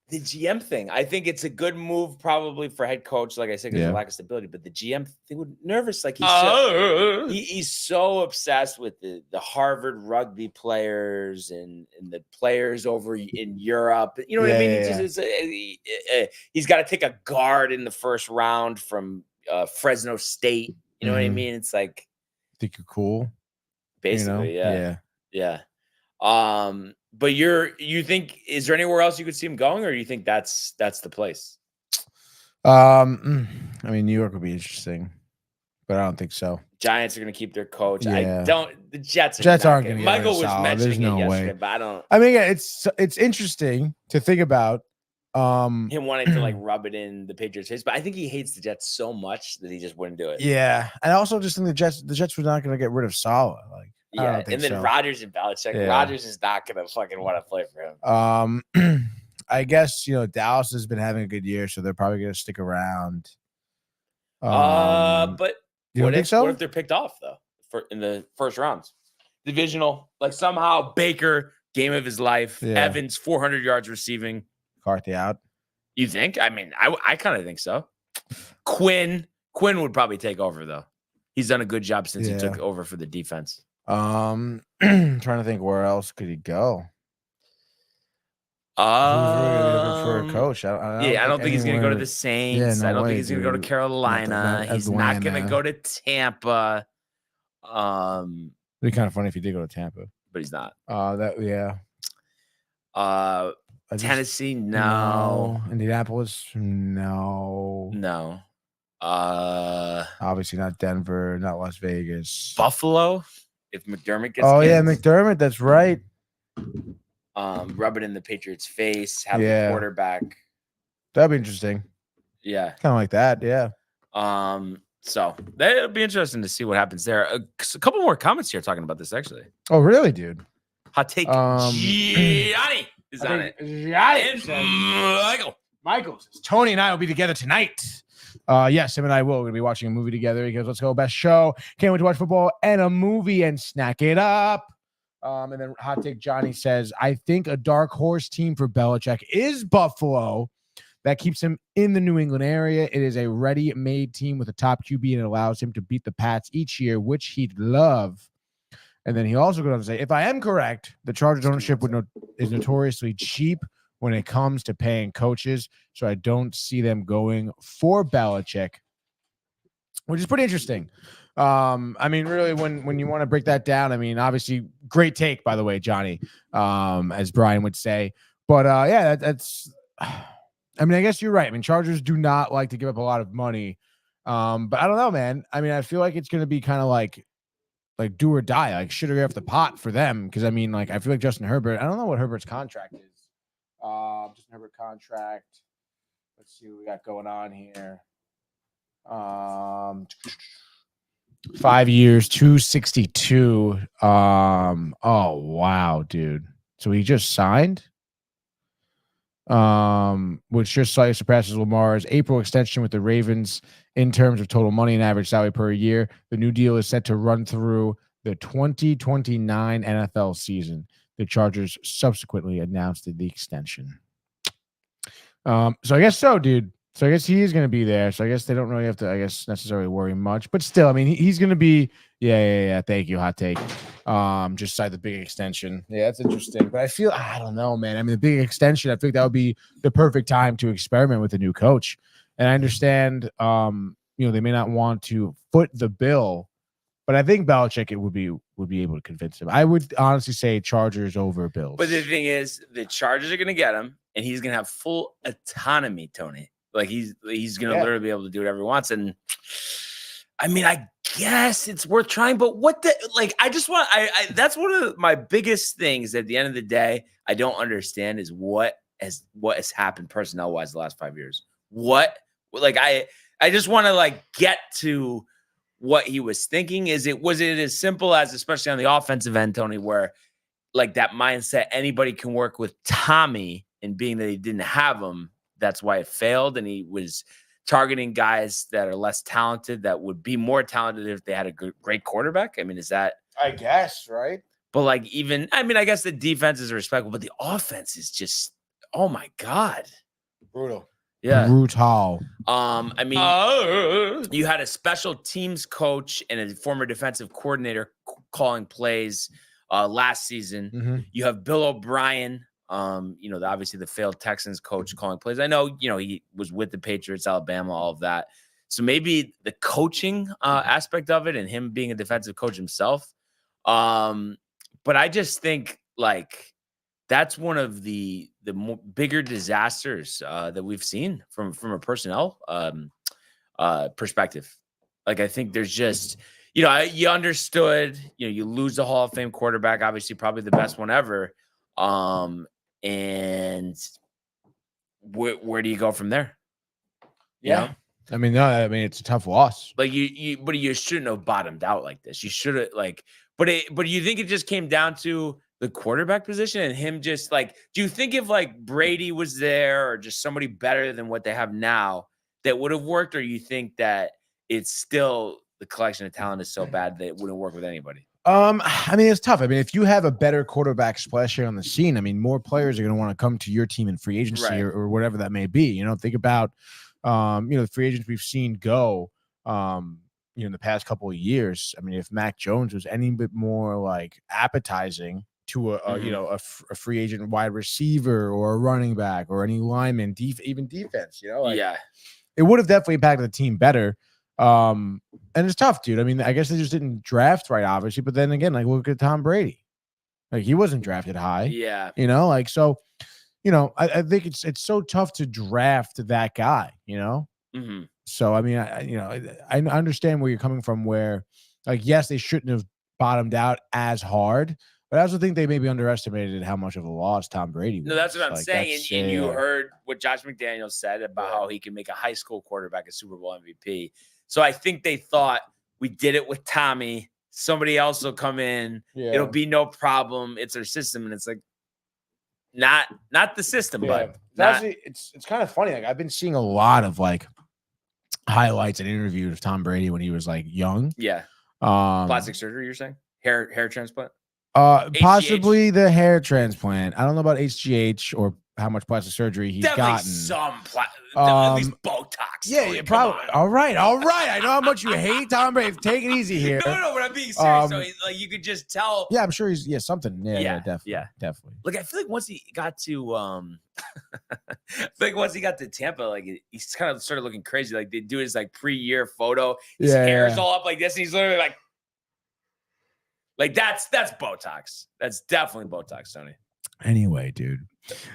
the GM thing, I think it's a good move probably for head coach, like I said, because of lack of stability. But the GM thing would nervous. Like he's so obsessed with the Harvard rugby players and the players over in Europe. You know what I mean? He's got to take a guard in the first round from Fresno State. You know what I mean? It's like, think you're cool. Basically, yeah. But you think, is there anywhere else you could see him going, or you think that's the place? I mean, New York would be interesting, but I don't think so. Giants are going to keep their coach. Yeah. The Jets aren't going to. Michael was mentioning There's no it yesterday, way. but I don't. I mean, yeah, it's interesting to think about. Him wanting to like rub it in the Patriots' face, but I think he hates the Jets so much that he just wouldn't do it. Yeah, and I also just think the Jets were not going to get rid of Saleh. Like, yeah, and then Rodgers and Belichick. Yeah. Rodgers is not going to fucking want to play for him. I guess Dallas has been having a good year, so they're probably going to stick around. But you don't think so? What if they're picked off though in the first rounds? Divisional, like somehow Baker, game of his life. Yeah. Evans, 400 yards receiving. McCarthy out. You think? I mean, I kind of think so. Quinn would probably take over though. He's done a good job since he took over for the defense. Trying to think where else could he go. Who's really looking for a coach? I don't think he's going to go to the Saints. I don't think he's going to go to Carolina. He's not going to go to Tampa. It'd be kind of funny if he did go to Tampa, but he's not. Tennessee, no. Indianapolis, no. Obviously not Denver, not Las Vegas. Buffalo, if McDermott gets McDermott, that's right. Rub it in the Patriots' face, have the quarterback. That'd be interesting. Yeah. Kind of like that, yeah. So that'll be interesting to see what happens there. A couple more comments here talking about this, actually. Oh, really, dude? Hot take. Gianni is on it. Michael says, Tony and I will be together tonight. Yes, him and I will. We're going to be watching a movie together. He goes, let's go. Best show. Can't wait to watch football and a movie and snack it up. And then Hot Take Johnny says, I think a dark horse team for Belichick is Buffalo. That keeps him in the New England area. It is a ready-made team with a top QB, and it allows him to beat the Pats each year, which he'd love. And then he also goes on to say, if I am correct, the Chargers ownership is notoriously cheap when it comes to paying coaches, so I don't see them going for Belichick, which is pretty interesting. I mean, really, when you want to break that down, I mean, obviously, great take, by the way, Johnny, as Brian would say. But yeah, that's. I mean, I guess you're right. I mean, Chargers do not like to give up a lot of money, but I don't know, man. I mean, I feel like it's going to be kind of like do or die, like shit or get off the pot for them. Because I mean, like I feel like Justin Herbert. I don't know what Herbert's contract is. Justin Herbert contract. Let's see what we got going on here. 5 years, 262. Oh wow, dude. So he just signed. Which just slightly surpasses Lamar's April extension with the Ravens in terms of total money and average salary per year. The new deal is set to run through the 2029 NFL season. The Chargers subsequently announced the extension. So I guess so, dude. So I guess he is going to be there. So I guess they don't really have to, I guess, necessarily worry much. But still, I mean, he's going to be. Yeah. Thank you, hot take. Just cite the big extension. Yeah, that's interesting. But I don't know, man. I mean, the big extension, I think that would be the perfect time to experiment with a new coach. And I understand, they may not want to foot the bill, but I think Belichick would be able to convince him. I would honestly say Chargers over Bills. But the thing is, the Chargers are going to get him, and he's going to have full autonomy, Tony. Like he's going to literally be able to do whatever he wants. And I mean, I guess it's worth trying, but that's one of my biggest things at the end of the day. I don't understand is what has happened personnel wise the last 5 years. I just want to get to what he was thinking. Was it as simple as, especially on the offensive end, Tony, where that mindset, anybody can work with Tommy, and being that he didn't have him, that's why it failed. And he was targeting guys that are less talented that would be more talented if they had a great quarterback. I mean, is that? I guess, right? But I guess the defense is respectable, but the offense is just, oh my God. Brutal. Yeah. Brutal. I mean, you had a special teams coach and a former defensive coordinator calling plays last season. Mm-hmm. You have Bill O'Brien, obviously the failed Texans coach calling plays. I know, he was with the Patriots, Alabama, all of that. So maybe the coaching aspect of it and him being a defensive coach himself. But I just think that's one of the bigger disasters that we've seen from a personnel perspective. I think there's just, you understood, you lose the Hall of Fame quarterback, obviously probably the best one ever. And where do you go from there? Yeah. I mean, it's a tough loss. But you shouldn't have bottomed out like this. You should have but you think it just came down to the quarterback position and him just do you think if Brady was there or just somebody better than what they have now that would have worked? Or you think that it's still the collection of talent is so bad that it wouldn't work with anybody? I mean, it's tough. I mean, if you have a better quarterback splashing on the scene, I mean, more players are going to want to come to your team in free agency, right, or whatever that may be. Think about, the free agents we've seen go, in the past couple of years. I mean, if Mac Jones was any bit more appetizing to a free agent wide receiver or a running back or any lineman, even defense, it would have definitely impacted the team better. And it's tough, dude. I mean, I guess they just didn't draft right, obviously. But then again, look at Tom Brady. He wasn't drafted high. Yeah. So, I think it's so tough to draft that guy, Mm-hmm. So, I mean, I understand where you're coming from where, yes, they shouldn't have bottomed out as hard. But I also think they maybe underestimated how much of a loss Tom Brady was. No, that's what I'm saying. And you heard what Josh McDaniels said about how he can make a high school quarterback a Super Bowl MVP. So I think they thought, we did it with Tommy. Somebody else will come in. Yeah. It'll be no problem. It's our system. And it's not the system, but actually, it's kind of funny. I've been seeing a lot of highlights and interviews of Tom Brady when he was young. Yeah. Plastic surgery, you're saying? Hair transplant? Possibly the hair transplant. I don't know about HGH or how much plastic surgery he's Definitely gotten. some at least Botox. Yeah, Tony, probably. come on. All right. I know how much you hate Tom Brady. Take it easy here. No, but I'm being serious. So like you could just tell. Yeah, I'm sure he's something. Yeah, definitely. Like I feel like once he got to I feel like once he got to Tampa, like he's kind of started looking crazy. Like they do his like pre-year photo. His hair's all up like this, and he's literally like that's Botox. That's definitely Botox, Tony. Anyway, dude.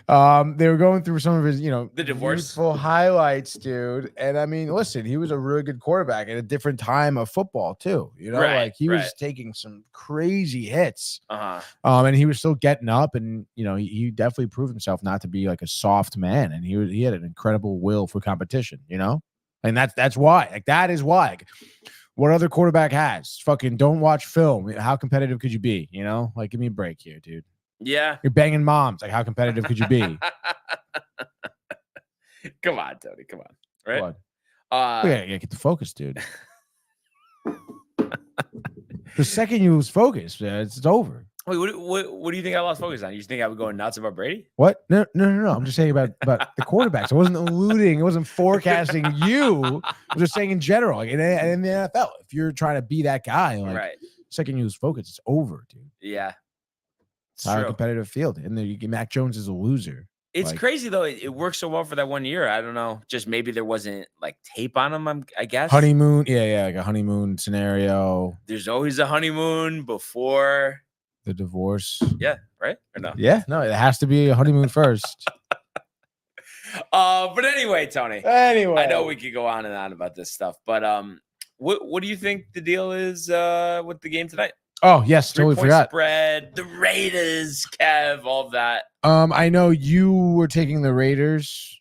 They were going through some of his, the divorce beautiful highlights, dude. And I mean, listen, he was a really good quarterback at a different time of football, too. Like he was taking some crazy hits. And he was still getting up, and he definitely proved himself not to be like a soft man, and he had an incredible will for competition, and that's why. Like that is why. Like, what other quarterback has? Fucking don't watch film. How competitive could you be? Like give me a break here, dude. Yeah. You're banging moms. Like, how competitive could you be? Come on, Tony. Come on. Right? What? Yeah, get the focus, dude. The second you lose focus, it's over. Wait, what do you think I lost focus on? You think I would go nuts about Brady? What? No. I'm just saying about the quarterbacks. I wasn't alluding. I wasn't forecasting you. I was just saying in general. Like in the NFL, if you're trying to be that guy, like second you lose focus, it's over, dude. Yeah. It's a competitive field. And then Mac Jones is a loser. It's crazy, though. It worked so well for that 1 year. I don't know. Just maybe there wasn't like tape on him, I guess. Honeymoon. Yeah. Like a honeymoon scenario. There's always a honeymoon before the divorce. Yeah. Right? Or no? Yeah. No, it has to be a honeymoon first. But anyway, Tony. I know we could go on and on about this stuff, but what do you think the deal is with the game tonight? Oh, yes, totally forgot. Spread, the Raiders, Kev, all of that. I know you were taking the Raiders.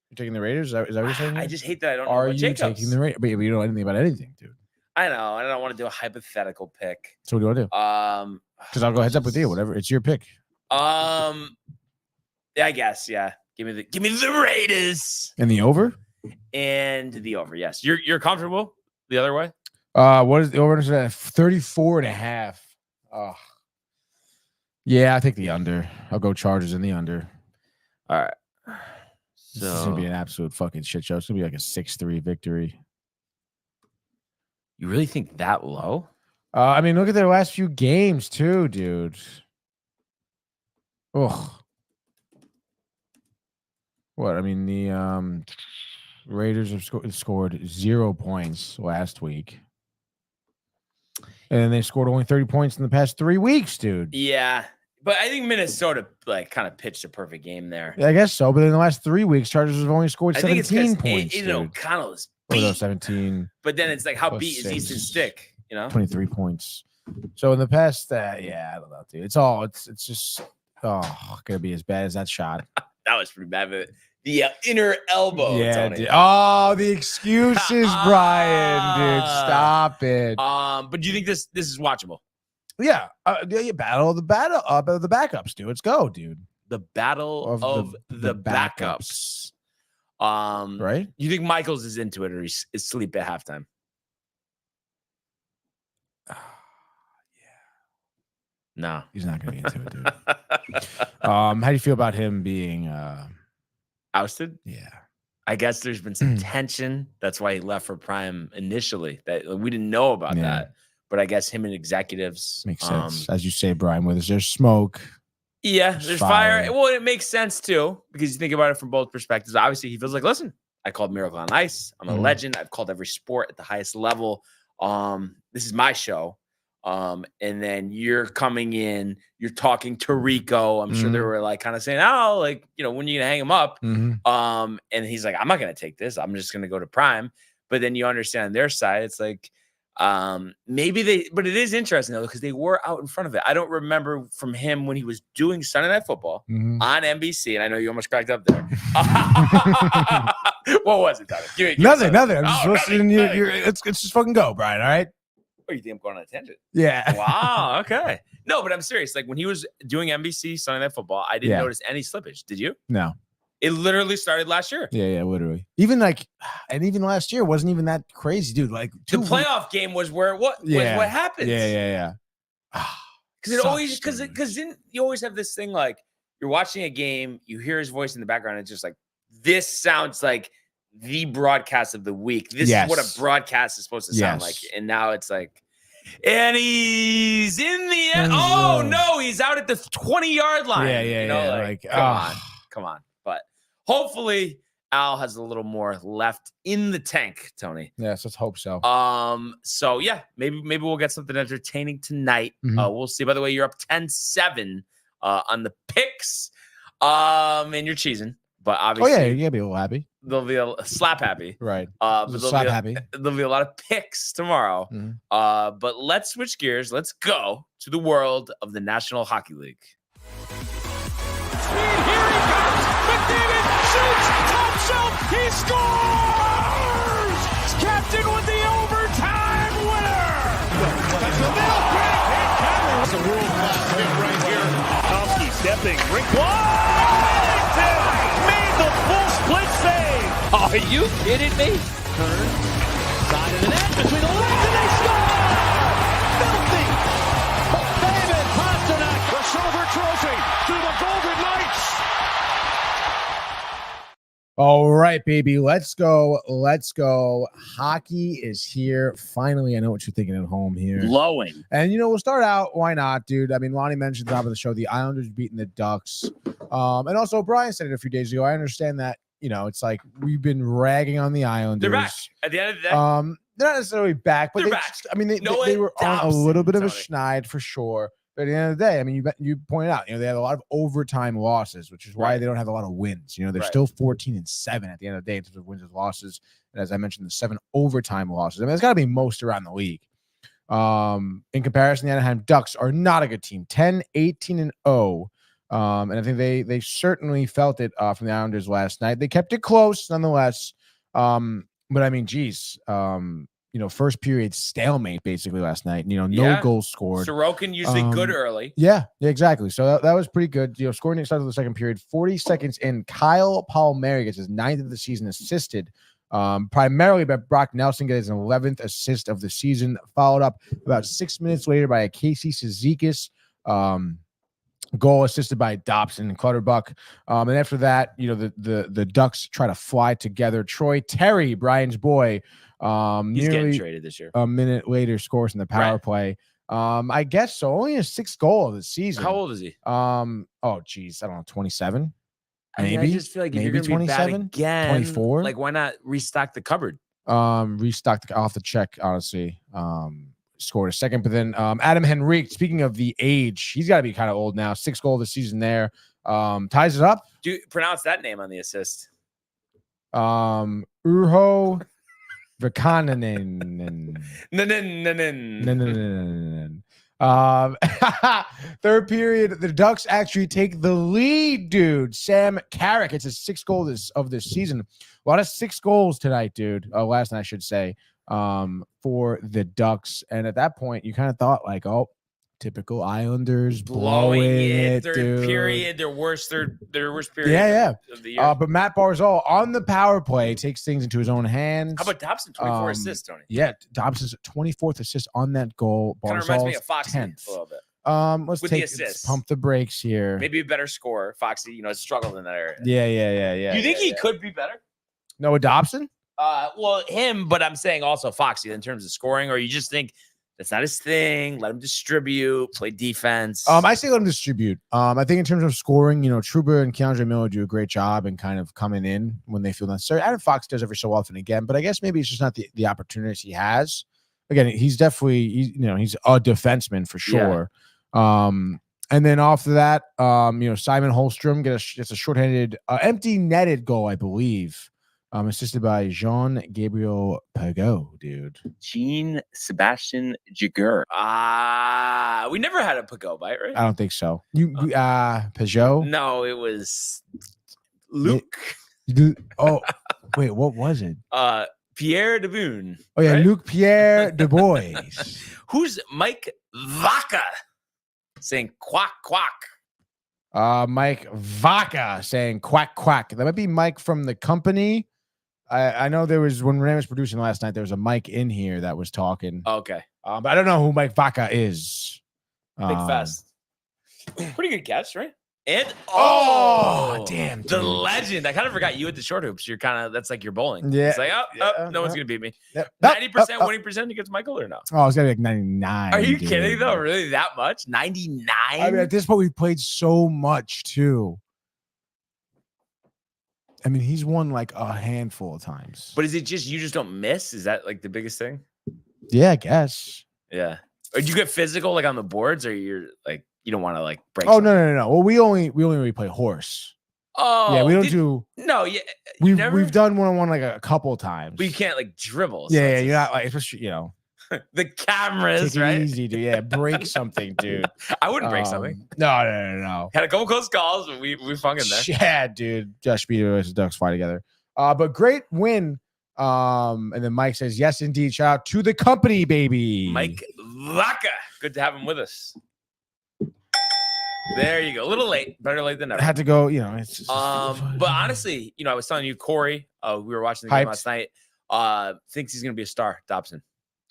You're taking the Raiders? Is that what you're saying? I just hate that I don't know Are about you Jacobs. taking the Raiders? But you don't know anything about anything, dude. I know. I don't want to do a hypothetical pick. So what do you want to do? Because I'll go heads up with you. Whatever. It's your pick. Yeah, I guess. Yeah. Give me the Raiders. And the over? And the over, yes. You're comfortable the other way? What is the over? 34.5. Oh. Yeah, I think the under. I'll go Chargers in the under. All right. This is gonna be an absolute fucking shit show. It's gonna be like a 6-3 victory. You really think that low? I mean, look at their last few games too, dude. Ugh. What? I mean, the Raiders have scored 0 points last week. And then they scored only 30 points in the past 3 weeks, dude. Yeah. But I think Minnesota kind of pitched a perfect game there. Yeah, I guess so. But in the last 3 weeks, Chargers have only scored 17 points. Aiden O'Connell is beat. Oh, 17. But then it's like, how beat is Easton Stick? 23 points. So in the past, I don't know, dude. It's just gonna be as bad as that shot. That was pretty bad. But the inner elbow. Yeah, dude. Oh, the excuses, Brian, dude. Stop it. But do you think this is watchable? Yeah. Battle of the backups, dude. Let's go, dude. The battle of the backups. Right? You think Michaels is into it or he's asleep at halftime? Yeah. No. He's not gonna be into it, dude. How do you feel about him being ousted? Yeah. I guess there's been some tension. That's why he left for Prime initially. That we didn't know about that. But I guess him and executives makes sense. As you say, Brian, where there's smoke. Yeah, there's fire. Well, it makes sense too, because you think about it from both perspectives. Obviously, he feels like, listen, I called Miracle on Ice. I'm a legend. I've called every sport at the highest level. This is my show. And then you're coming in, you're talking to Rico. I'm sure they were like kind of saying, oh, like, when are you gonna hang him up? And he's like, I'm not gonna take this. I'm just gonna go to Prime. But then you understand on their side, it's like, maybe but it is interesting though, because they were out in front of it. I don't remember from him when he was doing Sunday Night Football on NBC, and I know you almost cracked up there. What was it, Tyler? Nothing. I'm just listening. Let's just fucking go, Brian. All right. Oh, you think I'm going on a tangent? Yeah. Wow. Okay. No, but I'm serious. Like when he was doing NBC Sunday Night Football, I didn't notice any slippage. Did you? No. It literally started last year. Yeah, literally. Even last year wasn't even that crazy, dude. Like the playoff game was where what happens. Yeah. Because it always because then you always have this thing like you're watching a game, you hear his voice in the background, and it's just like, this sounds like the broadcast of the week. This is what a broadcast is supposed to sound like. And now it's like, and he's in the end. Oh no, he's out at the 20-yard line. Yeah. Come on. But hopefully Al has a little more left in the tank, Tony. Yes, let's hope so. So yeah, maybe we'll get something entertaining tonight. We'll see. By the way, you're up 10-7 on the picks. And you're cheesing. But obviously, you're gonna be a little happy. There'll be a slap happy, right? But happy. There'll be a lot of picks tomorrow. But let's switch gears. Let's go to the world of the National Hockey League. Here he comes. McDavid shoots. Top shelf. He scores. Captain with the overtime winner. That's the middle. It's a world-class hit right here. Tomsky stepping. Rink wide. Made the full split save. Are you kidding me? Turn. Side of the net. Between the legs and they score. Filthy. David Pasternak. The silver trophy to the Golden Knights. All right, baby. Let's go. Hockey is here. Finally, I know what you're thinking at home here. Blowing. And, we'll start out. Why not, dude? I mean, Lonnie mentioned at the top of the show, the Islanders beating the Ducks. And also, Brian said it a few days ago. I understand that, it's like we've been ragging on the Islanders. They're back. At the end of the day, they're not necessarily back, but they're back. They were on a little bit of a schneid for sure. But at the end of the day, I mean, you pointed out, they had a lot of overtime losses, which is why they don't have a lot of wins. They're still 14-7 at the end of the day in terms of wins and losses. And as I mentioned, the 7 overtime losses. I mean, it's got to be most around the league. In comparison, the Anaheim Ducks are not a good team. 10-18-0. And I think they certainly felt it from the Islanders last night. They kept it close nonetheless. But I mean, geez, first period stalemate basically last night. No goals scored. Sorokin usually good early. Yeah, exactly. So that was pretty good. Scoring started the second period. 40 seconds in, Kyle Palmieri gets his 9th of the season assisted. Primarily by Brock Nelson getting his 11th assist of the season, followed up about 6 minutes later by a Casey Cizikas goal assisted by Dobson and Clutterbuck. And after that, the Ducks try to fly together. Troy Terry, Brian's boy, he's getting traded this year. A minute later scores in the power play. I guess so. Only a 6th goal of the season. How old is he? Oh geez, I don't know, 27. Maybe. I just feel like if you're going to be bad again, 24. Like why not restock the cupboard? I'll have to check, honestly. Scored a second, but then Adam Henrique, speaking of the age, he's got to be kind of old now. 6th goal of the season there. Ties it up. Do you pronounce that name on the assist? Urho Vakananen. Third period, the Ducks actually take the lead, dude. Sam Carrick, it's his 6th goal of this season. A lot of 6 goals tonight, dude. Last night, I should say, for the Ducks. And at that point, you kind of thought like, oh, typical Islanders blowing it. Third dude. Period, their worst period. Yeah. Of the year. But Matt Barzal on the power play takes things into his own hands. How about Dobson? 24 assists, Tony. Yeah, Dobson's 24th assist on that goal. Kind of reminds me of Foxy 10th. a little bit. Let's pump the brakes here. Maybe a better score. Foxy, struggled in that area. Yeah. Do you think he could be better? Noah Dobson? Well, him, but I'm saying also Foxy in terms of scoring, or you just think that's not his thing. Let him distribute, play defense. I say let him distribute. I think in terms of scoring, Trouba and Keandre Miller do a great job and kind of coming in when they feel necessary. Adam Fox does every so often again, but I guess maybe it's just not the opportunities he has. Again, he's definitely he's a defenseman for sure. Yeah. And then off of that, Simon Holmstrom gets a shorthanded, empty netted goal, I believe. Assisted by Jean-Gabriel Pageau, dude. Jean-Sebastian Jaguar. We never had a Pageau bite, right? I don't think so. Pageau? No, it was Luke. Oh, wait, what was it? Pierre Deboon. Oh, yeah, right? Luc Pierre Dubois. Who's Mike Vaca saying quack, quack? Mike Vaca saying quack, quack. That might be Mike from the company. I know there was, when Renee was producing last night, there was a Mike in here that was talking. Okay. But I don't know who Mike Vaca is. Big fest. Pretty good catch, right? And damn, the dude. legend. I kind of forgot you at the short hoops. You're kind of that's like your bowling. Yeah. It's like, no one's gonna beat me. Yep. 90% winning percent against Michael or no? Oh, it's gotta be like 99. Are you dude. kidding though? Really that much? 99? I mean, at this point, we played so much too. I mean, he's won like a handful of times. But is it just you just don't miss? Is that like the biggest thing? Yeah, I guess. Yeah. Or do you get physical like on the boards, or you're like you don't want to like break? Oh something? no. Well, we only really play horse. Oh Yeah, we don't do. No, yeah. We've done one-on-one like a couple of times. But you can't like dribble. So Yeah, you're not like, especially the cameras, take it right? easy, dude. Yeah, break something, dude. I wouldn't break something. No. Had a couple close calls, but we hung in there. Yeah, dude. Josh Speeder versus Ducks fly together. But great win. And then Mike says, yes, indeed. Shout out to the company, baby. Mike Vaca. Good to have him with us. There you go. A little late. Better late than never. Had to go, it's just, but honestly, I was telling you, Corey, we were watching the game last night. Thinks he's gonna be a star, Dobson.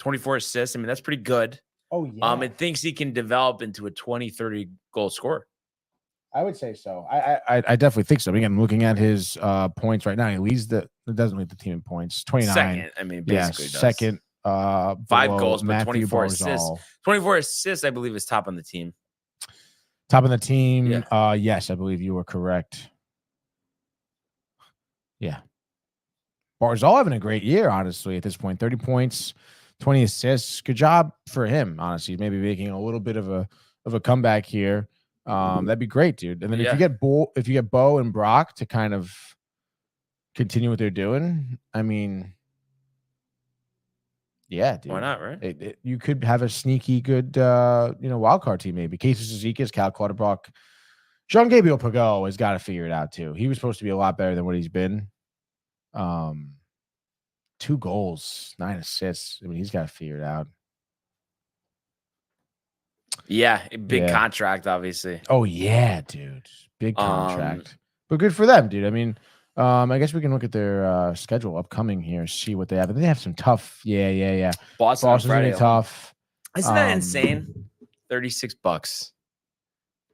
24 assists. I mean, that's pretty good. Oh, yeah. And thinks he can develop into a 20-30 goal scorer. I would say so. I definitely think so. Again, I'm looking at his points right now. He leads doesn't lead the team in points. 29. Second. I mean, basically does. Second. 5 goals, but 24 assists. 24 assists, I believe, is top on the team. Top of the team. Yeah. Yes, I believe you were correct. Yeah. Barzal having a great year, honestly, at this point. 30 points, 20 assists. Good job for him, honestly. Maybe making a little bit of a comeback here. That'd be great, dude. And then if you get Bo and Brock to kind of continue what they're doing, I mean, yeah, dude. Why not, right? You could have a sneaky good, wild card team maybe. Casey Zizekas, Cal Clutterbuck, Jean Gabriel Pagot has got to figure it out too. He was supposed to be a lot better than what he's been. 2 goals, 9 assists. I mean, he's got to figure it out. Yeah, big contract, obviously. Oh yeah, dude, big contract. But good for them, dude. I mean, I guess we can look at their schedule upcoming here, see what they have. They have some tough. Yeah. Boston's gonna be tough. Isn't that insane? $36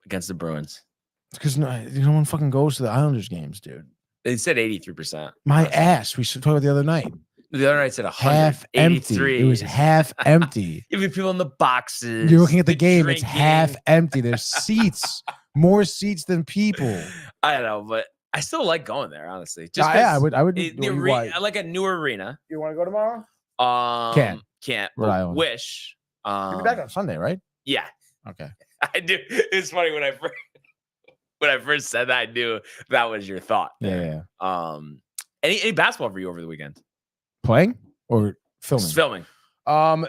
against the Bruins. It's because no one fucking goes to the Islanders games, dude. They said 83%. My ass. We should talk about the other night. The other night said 100. Half empty. It was half empty. Even people in the boxes. You're looking at the game. drinking. It's half empty. There's seats, more seats than people. I don't know, but I still like going there, honestly. Just I would. I like a new arena. You want to go tomorrow? Can't. Rhode Island. Wish. You'll be back on Sunday, right? Yeah. Okay. I do. It's funny when I first said that, I knew that was your thought. Yeah. Any basketball for you over the weekend? Playing or filming? Just filming.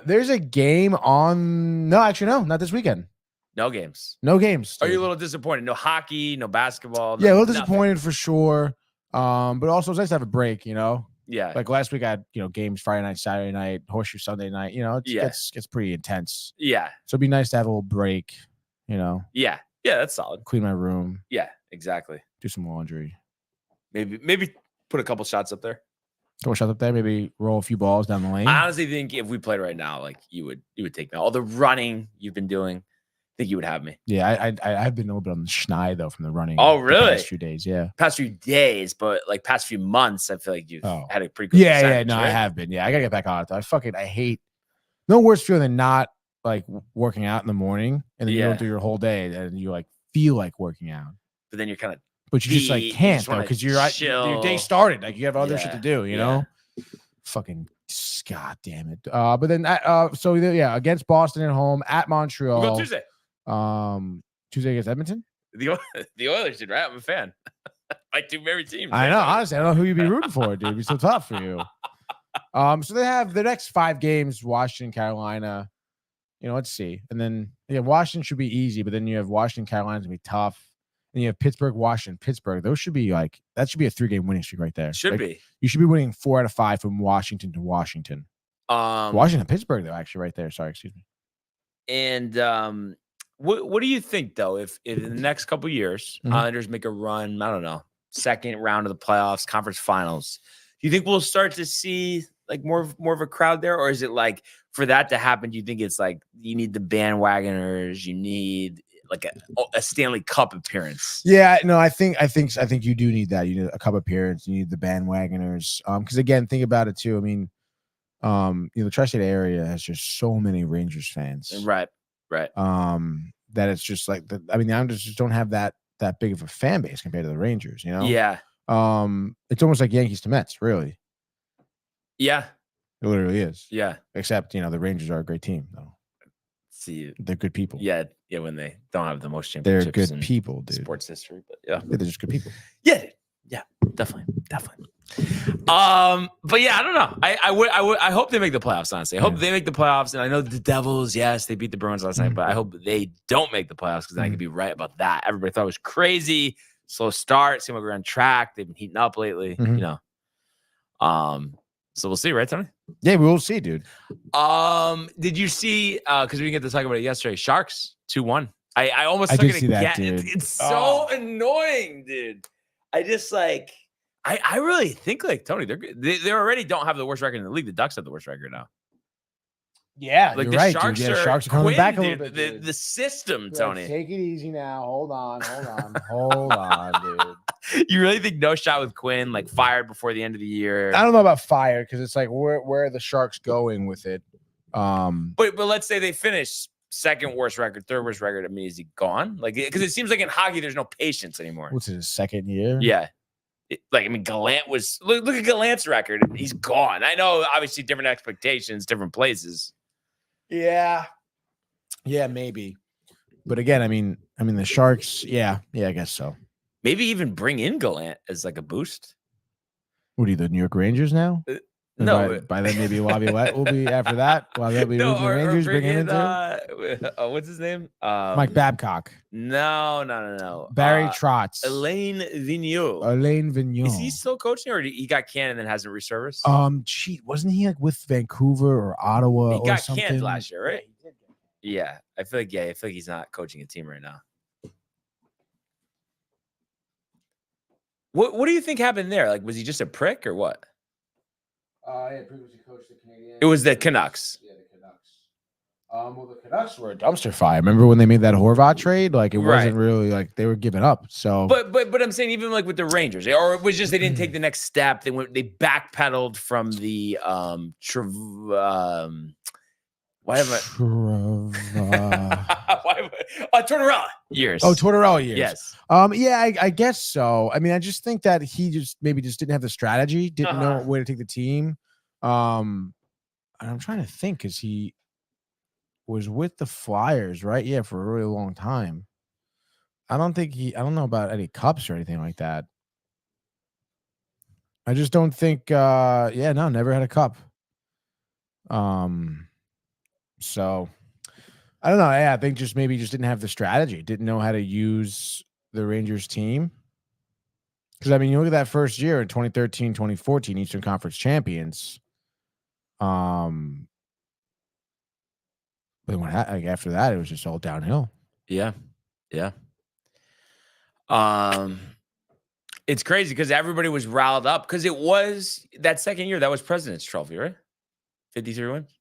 There's a game on. No, actually, no, not this weekend. No games. No games. Are you a little disappointed? No hockey, no basketball. Yeah, a little disappointed for sure. But also it's nice to have a break, Yeah. Like last week I had, games Friday night, Saturday night, horseshoe Sunday night. It gets pretty intense. Yeah. So it'd be nice to have a little break, Yeah. Yeah, that's solid. Clean my room. Yeah, exactly. Do some laundry. Maybe put a couple shots up there. Go shot up there, maybe roll a few balls down the lane. I honestly think if we played right now, like you would take me. All the running you've been doing, I think you would have me. Yeah, I've been a little bit on the schneid though from the running. Oh, really? The past few days, yeah. Past few days, but like past few months, I feel like you've had a pretty good. Yeah. No, right? I have been. Yeah, I gotta get back on it. I hate. No worse feeling than not like working out in the morning and then you don't do your whole day and you like feel like working out. But then you're kind of. But you just like can't though because your day started. Like you have other shit to do, you know. Fucking god damn it. But then against Boston at home at Montreal. We'll go Tuesday. Tuesday against Edmonton. The Oilers did, right? I'm a fan. I do every team. I know. Honestly, I don't know who you'd be rooting for, dude. It'd be so tough for you. So they have the next 5 games: Washington, Carolina. Let's see, and then Washington should be easy, but then you have Washington, Carolina's gonna be tough. And you have Pittsburgh, Washington, Pittsburgh. Those should be that should be a 3-game winning streak right there. Should be. You should be winning 4 out of 5 from Washington to Washington. Washington, Pittsburgh, though, actually, right there. Sorry, excuse me. And what do you think though? If in the next couple of years, Islanders make a run, I don't know, second round of the playoffs, conference finals, do you think we'll start to see like more of a crowd there, or is it like for that to happen? Do you think it's like you need the bandwagoners, you need like a Stanley Cup appearance. Yeah, no, I think you do need that. You need a cup appearance. You need the bandwagoners. Because again, think about it too. I mean, the tri-state area has just so many Rangers fans. Right. That it's just like the Islanders just don't have that big of a fan base compared to the Rangers. Yeah. It's almost like Yankees to Mets, really. Yeah. It literally is. Yeah. Except, the Rangers are a great team, though. See, they're good people. Yeah. When they don't have the most championships, they're good people, dude. Sports history, but yeah, they're just good people. Yeah, definitely. But yeah, I don't know. I hope they make the playoffs. Honestly, I hope they make the playoffs. And I know the Devils, yes, they beat the Bruins last night, but I hope they don't make the playoffs because then I could be right about that. Everybody thought it was crazy. Slow start. Seemed like we're on track. They've been heating up lately. So we'll see, right, Tony? Yeah, we will see, dude. Did you see? Because we didn't get to talk about it yesterday. Sharks 2-1. I almost took did it see again. that, dude. It's so annoying, dude. I just like. I really think like Tony. They already don't have the worst record in the league. The Ducks have the worst record now. Yeah, like you're the right, Sharks dude. Yeah, are Sharks are coming Quinn, back a dude. little bit. The system, Tony. Take it easy now. Hold on, dude. You really think no shot with Quinn, like fired before the end of the year? I don't know about fired because it's like where are the Sharks going with it? But let's say they finish second worst record, third worst record. I mean, is he gone? Like, because it seems like in hockey, there's no patience anymore. What's his second year? Yeah. Gallant was look at Gallant's record. He's gone. I know, obviously, different expectations, different places. Yeah, maybe. But again, I mean, the Sharks. Yeah, I guess so. Maybe even bring in Gallant as like a boost. What are you, the New York Rangers now? No, by then maybe Laviolette will be after that. Laviolette will be the Rangers. Bring him into what's his name? Mike Babcock. No. Barry Trotz. Alain Vigneault. Is he still coaching, or he got canned and then hasn't resurfaced? Wasn't he like with Vancouver or Ottawa? He got canned last year, right? Yeah, I feel like he's not coaching a team right now. What do you think happened there? Like, was he just a prick or what? Previously coached the Canadiens. It was the Canucks. Yeah, the Canucks. Well, the Canucks were a dumpster fire. Remember when they made that Horvat trade? Like, it wasn't really like they were giving up. So, but I'm saying even like with the Rangers, or it was just they didn't take the next step. They backpedaled from the Tortorella years. Oh, Tortorella years. Yes. I guess so. I mean, I just think that he maybe didn't have the strategy, didn't know where to take the team. And I'm trying to think because he was with the Flyers, right? Yeah, for a really long time. I don't know about any cups or anything like that. I just don't think never had a cup. So I don't know. Yeah, I think just didn't have the strategy, didn't know how to use the Rangers team. Because, I mean, you look at that first year in 2013, 2014, Eastern Conference champions. Then after that, it was just all downhill. Yeah. It's crazy because everybody was riled up because it was that second year that was President's Trophy, right? 53 wins.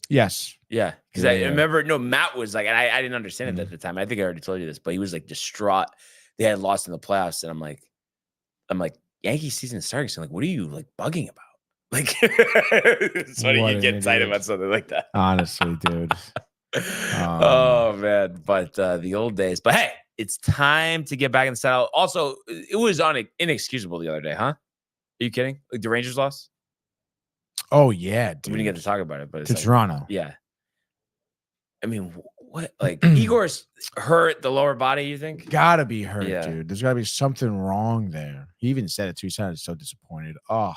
Yes. Yeah. Because I remember, Matt was like, and I didn't understand it at the time. I think I already told you this, but he was like distraught. They had lost in the playoffs. And I'm like, Yankee season starting. So I'm like, what are you like bugging about? Like, it's funny you get excited about something like that. Honestly, dude. Oh, man. But the old days. But hey, it's time to get back in the saddle. Also, it was inexcusable the other day, huh? Are you kidding? Like the Rangers lost? Oh, yeah, dude. We didn't get to talk about it, but it's to Toronto. Yeah. I mean, what? Like, Igor's hurt the lower body, you think? Gotta be hurt, dude. There's gotta be something wrong there. He even said it too. He sounded so disappointed. Oh,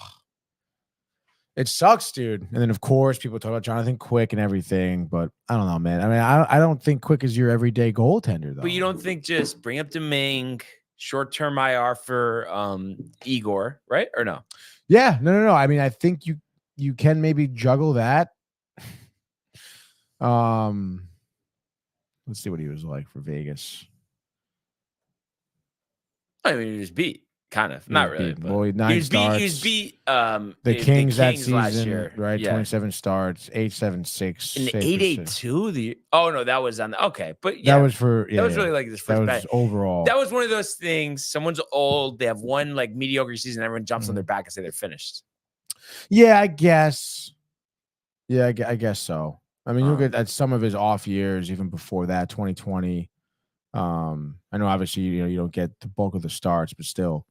it sucks, dude. And then, of course, people talk about Jonathan Quick and everything, but I don't know, man. I mean, I don't think Quick is your everyday goaltender, though. But you don't think just bring up Domingue, short-term IR for Igor, right? Or no? Yeah, no. I mean, I think you can maybe juggle that. Let's see what he was like for Vegas. I mean, he was beat. Kind of, not really. Well, But 9 starts. He was beat the Kings that season last year, right? 27 starts, 876. And the 882. No, that was on the but that was for that was really like this first. That was overall. That was one of those things. Someone's old. They have one like mediocre season. Everyone jumps on their back and say they're finished. Yeah, I guess. Yeah, I guess so. I mean, you look at some of his off years, even before that, 2020. I know obviously you don't get the bulk of the starts, but still.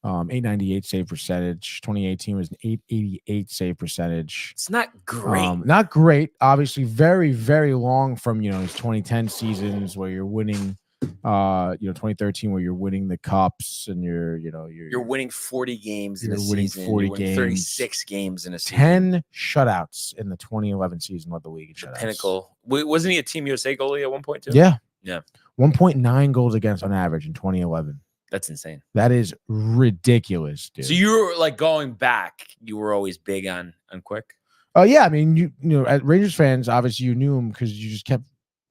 898 save percentage. 2018 was an 888 save percentage. It's not great. Not great. Obviously, very, very long from his 2010 seasons where you're winning. 2013 where you're winning the cups and you're winning 40 games in a winning season. 40 you're winning games, 36 games in a season. 10 shutouts in the 2011 season led the league in shutouts. Pinnacle. Wasn't he a Team USA goalie at one point too? Yeah. 1.9 goals against on average in 2011. That's insane. That is ridiculous, dude. So you were like going back, you were always big on Quick? Oh, yeah. I mean, you know, as Rangers fans, obviously you knew him because you just kept,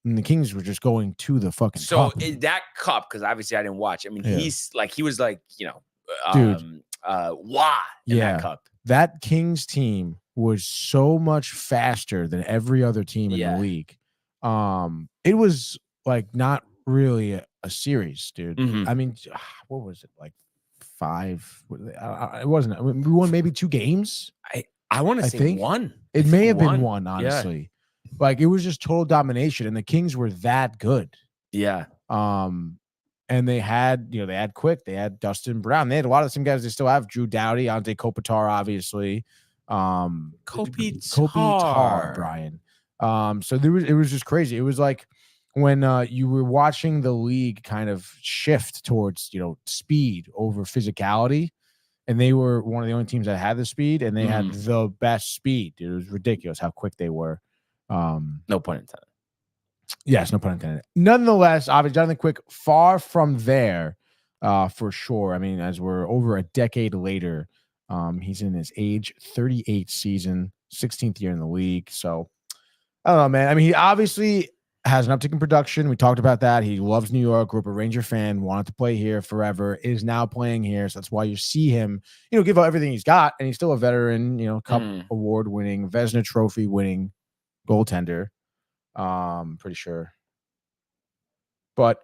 and the Kings were just going to the fucking cup. So in that cup, because obviously I didn't watch. I mean, he was like, dude, in that cup. That Kings team was so much faster than every other team in the league. It was like not really a series, dude. Mm-hmm. I mean, what was it, like 5? It wasn't. I mean, we won maybe 2 games. I want to say 1. It may have been 1, honestly. Like it was just total domination, and the Kings were that good. Yeah. And they had, they had Quick, they had Dustin Brown, they had a lot of the same guys they still have. Drew Doughty, Ante Kopitar, obviously. Kopitar, Brian. So it was just crazy. It was like when you were watching the league kind of shift towards speed over physicality, and they were one of the only teams that had the speed, and they had the best speed. Dude, it was ridiculous how quick they were. No pun intended. Yes, no pun intended. Nonetheless, obviously, Jonathan Quick, far from there, for sure. I mean, as we're over a decade later, he's in his age 38 season, 16th year in the league. So, I don't know, man. I mean, he obviously has an uptick in production. We talked about that. He loves New York, grew up a Ranger fan, wanted to play here forever, is now playing here. So that's why you see him, give out everything he's got. And he's still a veteran, Cup award winning, Vezina Trophy winning goaltender. Pretty sure. But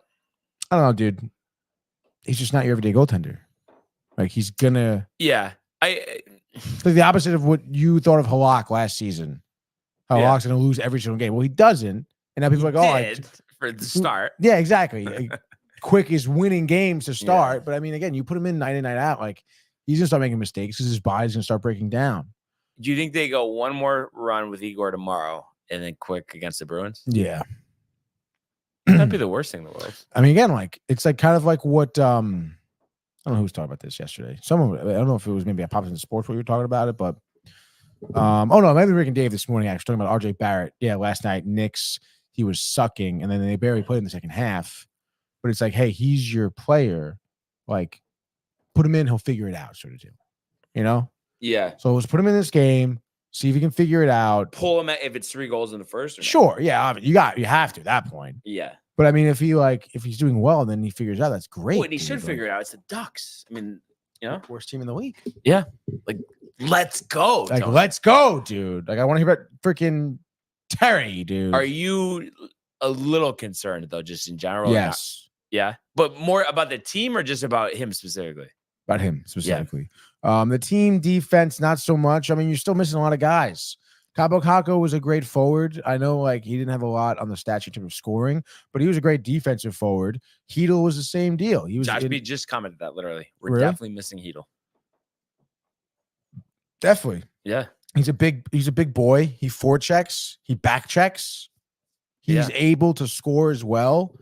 I don't know, dude. He's just not your everyday goaltender. Like he's gonna. Yeah. It's like the opposite of what you thought of Halak last season. Halak's gonna lose every single game. Well, he doesn't. And now people are like, for the start. Yeah, exactly. Quick is winning games to start. But I mean, again, you put him in night in, night out, like he's gonna start making mistakes because his body's gonna start breaking down. Do you think they go one more run with Igor tomorrow and then Quick against the Bruins? Yeah. That'd be the worst thing in the world. I mean, again, like it's like kind of like what I don't know who was talking about this yesterday. I don't know if it was maybe a Pops in Sports where you were talking about it, but maybe Rick and Dave this morning actually talking about RJ Barrett. Yeah, last night, Knicks, he was sucking, and then they barely played in the second half. But it's like, hey, he's your player. Like, put him in, he'll figure it out, sort of deal. Yeah. So let's put him in this game, see if he can figure it out. Pull him if it's 3 goals in the first. Sure, yeah, you have to at that point. Yeah. But I mean, if he's doing well, and then he figures out, that's great. Well, and he should figure it out. It's the Ducks. I mean, worst team in the league. Yeah. Like, let's go. Like, let's go, dude. Like, I want to hear about freaking Terry, dude. Are you a little concerned though, just in general? Yes. Yeah. But more about the team or just about him specifically? About him specifically. Yeah. The team defense, not so much. I mean, you're still missing a lot of guys. Cabo Kako was a great forward. I know, like, he didn't have a lot on the stat sheet in terms of scoring, but he was a great defensive forward. Hedl was the same deal. He was. Josh B just commented that literally. We're definitely missing Hedl. Definitely. Yeah. He's a big boy. He forechecks. He backchecks. He's able to score as well.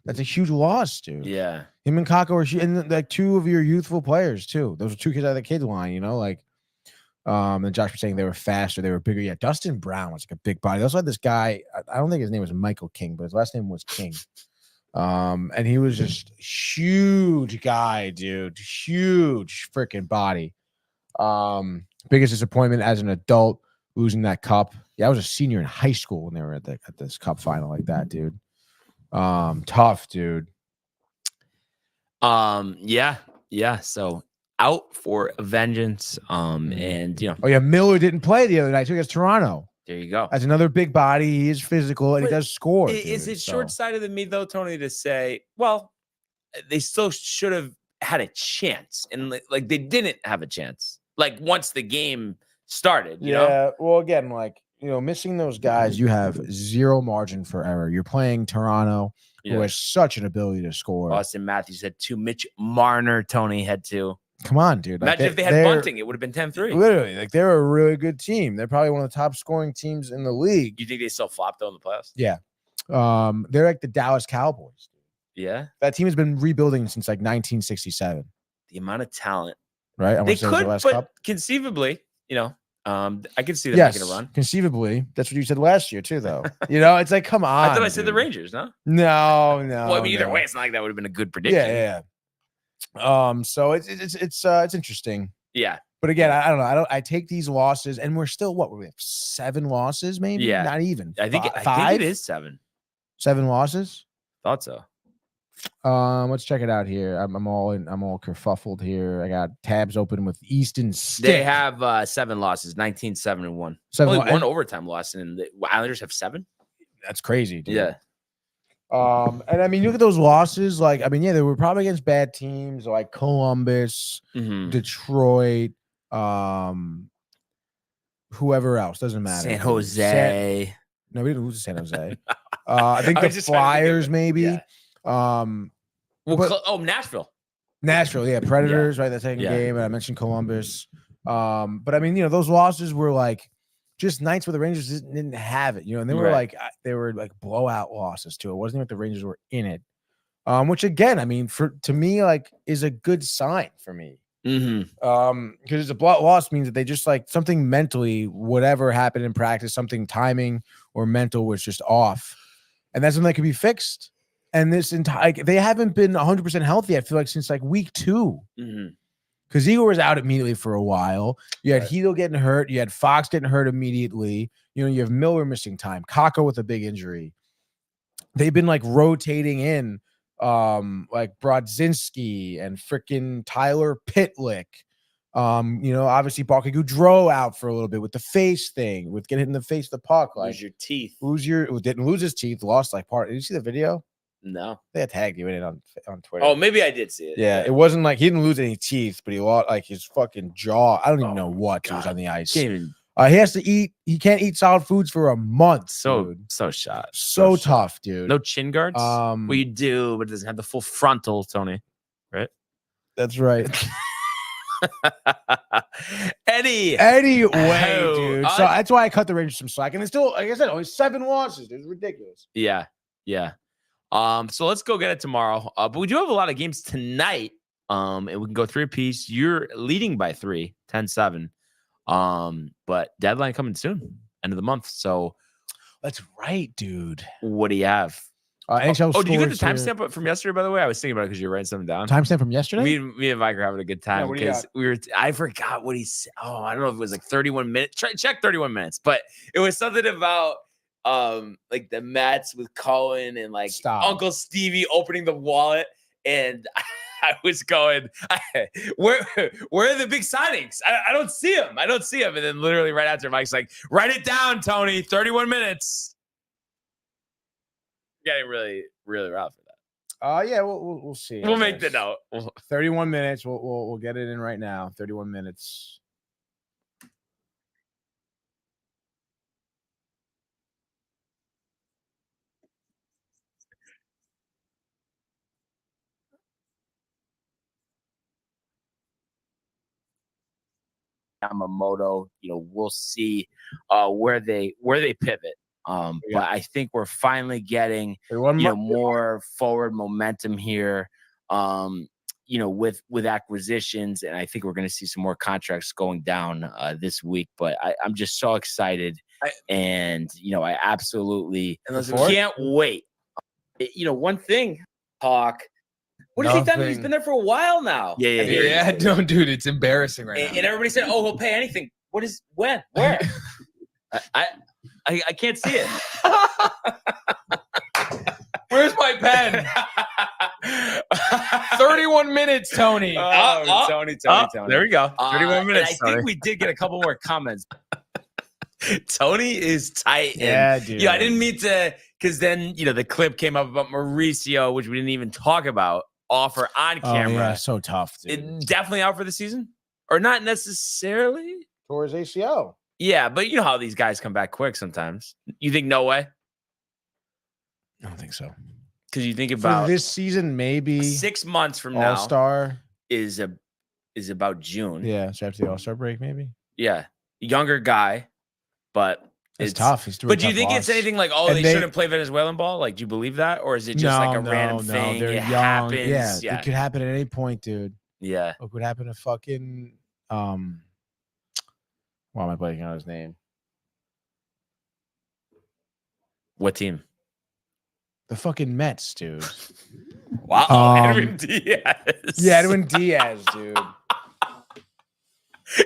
That's a huge loss, dude. Yeah. Him and Kako are and like 2 of your youthful players too. Those are 2 kids out of the kids line, like. And Josh was saying they were faster, they were bigger. Yeah, Dustin Brown was like a big body. They also had this guy. I don't think his name was Michael King, but his last name was King. And he was just huge guy, dude. Huge freaking body. Biggest disappointment as an adult, losing that cup. Yeah, I was a senior in high school when they were at this cup final like that, dude. Tough, dude. Yeah. So out for vengeance. And Oh yeah, Miller didn't play the other night too against Toronto. there you go. That's another big body. He is physical and he But does score. Is it short-sighted of me though, Tony, to say, well, they still should have had a chance, and like they didn't have a chance. Like once the game started, you know? Well, again, like missing those guys, you have zero margin for error. You're playing Toronto, who has such an ability to score. Austin Matthews had 2. Mitch Marner, Tony had 2. Come on, dude. Like Imagine if they had bunting, it would have been 10-3. Literally, like they're a really good team. They're probably one of the top scoring teams in the league. You think they still flop though in the playoffs? Yeah. They're like the Dallas Cowboys. Yeah. That team has been rebuilding since like 1967. The amount of talent. Right? They could, but conceively, I can see them making a run. Conceivably. That's what you said last year too, though. It's like, come on. I thought I said the Rangers, no? No. Well, I mean, either way, it's not like that would have been a good prediction. Yeah. So it's interesting. Yeah. But again, I don't know. I take these losses, and we're still we have 7 losses, maybe. Yeah. Not even. I think it is 7. 7 losses. Thought so. Let's check it out here. I'm all kerfuffled here. I got tabs open with Easton Stick. They have 7 losses, 19-7-1. Only 1 overtime loss, and the Islanders have 7. That's crazy, dude. Yeah. And I mean, look at those losses. Like, I mean, yeah, they were probably against bad teams like Columbus, Detroit, whoever else, doesn't matter. San Jose. No, we didn't lose to San Jose. I think the Flyers, maybe. Yeah. Nashville. Nashville, yeah, Predators, right? That second game, and I mentioned Columbus. But I mean, those losses were like just nights where the Rangers didn't have it, and they were like blowout losses too. It wasn't like the Rangers were in it, which again, I mean, to me, like, is a good sign for me. Because a blowout loss means that they just like something mentally, whatever happened in practice, something timing or mental was just off, and that's something that could be fixed. And this entire they haven't been 100% healthy, I feel like, since like week 2. Because Igor was out immediately for a while. You had Hito getting hurt. You had Fox getting hurt immediately. You have Miller missing time. Kakko with a big injury. They've been like rotating in like Brodzinski and freaking Tyler Pitlick. Obviously Barclay Goudreau out for a little bit with the face thing, with getting hit in the face of the puck. Like, lose your teeth. Didn't lose his teeth, lost like part. Did you see the video? No. They had tagged you in it on Twitter. Oh, maybe I did see it. Yeah, it wasn't like he didn't lose any teeth, but he lost like his fucking jaw. I don't even know what was on the ice. He has to eat. He can't eat solid foods for a month. So tough, shot. dude. No chin guards. Well, you do, but it doesn't have the full frontal, Tony. Right? That's right. Anyway, dude. So that's why I cut the Rangers some slack, and it's still, like I said, only 7 losses. It's ridiculous. Yeah. So let's go get it tomorrow. But we do have a lot of games tonight. And we can go 3 apiece. You're leading by 3, 10-7. But deadline coming soon, end of the month. So that's right, dude. What do you have? Did you get the timestamp from yesterday, by the way? I was thinking about it because you're writing something down. Timestamp from yesterday? Me and Mike are having a good time because I forgot what he said. Oh, I don't know if it was like 31 minutes. Check 31 minutes, but it was something about like the Mets with Cohen and like Uncle Stevie opening the wallet, and I was going, where are the big signings? I don't see him. And then literally right after, Mike's like, write it down, Tony. 31 minutes. Getting really, really rough for that. Yeah, we'll see. We'll make the note. 31 minutes. We'll get it in right now. 31 minutes. Yamamoto, we'll see where they pivot. But I think we're finally getting more forward momentum here. With acquisitions, and I think we're going to see some more contracts going down this week. But I'm just so excited, and I absolutely can't wait. One thing, talk. What has he done? He's been there for a while now. Yeah. Don't, dude. It's embarrassing right now. And everybody said, "Oh, he'll pay anything." What is when? Where? I can't see it. Where's my pen? 30 31 minutes, Tony. Tony. There we go. 31 minutes. I Tony. think we did get a couple more comments. Tony is tight. Yeah, dude. Yeah, I didn't mean to, because then, the clip came up about Mauricio, which we didn't even talk about, offer on camera. Oh, yeah, so tough, dude. It definitely out for the season? Or not necessarily? Towards ACL. Yeah, but you know how these guys come back quick sometimes. You think no way? I don't think so. Because you think about for this season, maybe 6 months from now. All-Star is about June. Yeah, so after the All-Star break, maybe. Yeah, younger guy, but it's tough. He's but do you think it's anything like, they shouldn't play Venezuelan ball? Like, do you believe that, or is it just like a random thing? They're it young. happens. Yeah, it could happen at any point, dude. Yeah, it could happen to fucking why am I blanking on his name? What team? The fucking Mets, dude. Wow, Edwin Diaz. Yeah, Edwin Diaz, dude.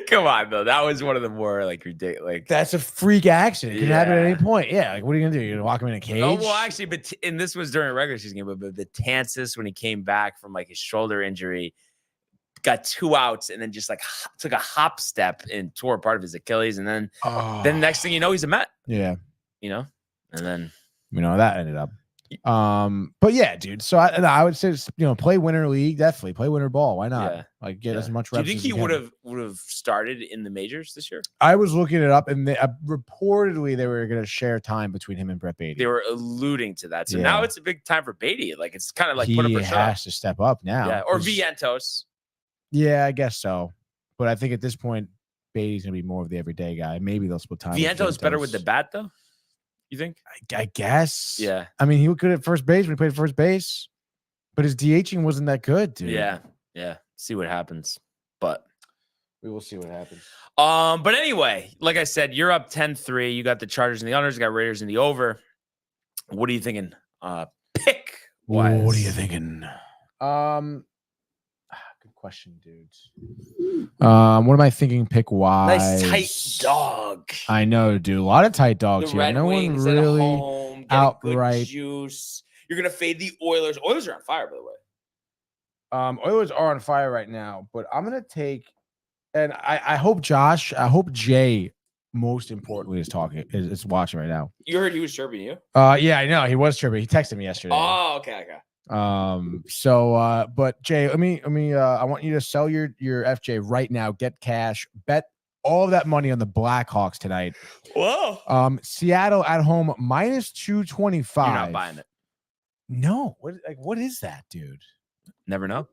Come on, though. That was one of the more ridiculous. That's a freak accident. It can happen at any point. Yeah, what are you gonna do? You're gonna lock him in a cage? Oh well, actually, and this was during a regular season game. But the Tansis, when he came back from his shoulder injury, got 2 outs and then just took a hop step and tore part of his Achilles, and then next thing you know, he's a Met. Yeah, and then that ended up. But yeah, dude. So I would say, play winter league. Definitely play winter ball. Why not? Get as much reps. Do you think he would have started in the majors this year? I was looking it up, and reportedly they were going to share time between him and Brett Beatty. They were alluding to that. So now it's a big time for Beatty. It's kind of he put up a show. Has to step up now. Yeah, or Vientos. Yeah, I guess so. But I think at this point, Beatty's going to be more of the everyday guy. Maybe they'll split time. Vientos better with the bat, though. You think? I guess. Yeah. I mean, he was good at first base when he played first base, but his DHing wasn't that good, dude. Yeah. See what happens, but we will see what happens. But anyway, like I said, you're up 10-3. You got the Chargers and the unders. You got Raiders in the over. What are you thinking? Pick wise. What are you thinking? Good question, dudes. What am I thinking? Pick wise. Nice tight dog. I know, dude. A lot of tight dogs the here. Red No Wings one really at home, outright juice. You're gonna fade the Oilers. Oilers are on fire, by the way. Oilers are on fire right now, but I'm gonna take, and I hope Jay, most importantly, is watching right now. You heard he was chirping you? Yeah, I know he was chirping. He texted me yesterday. Oh, okay. But Jay, let me I want you to sell your FJ right now, get cash, bet all of that money on the Blackhawks tonight. Whoa. Seattle at home -225. You're not buying it. No. What is that, dude? Never know.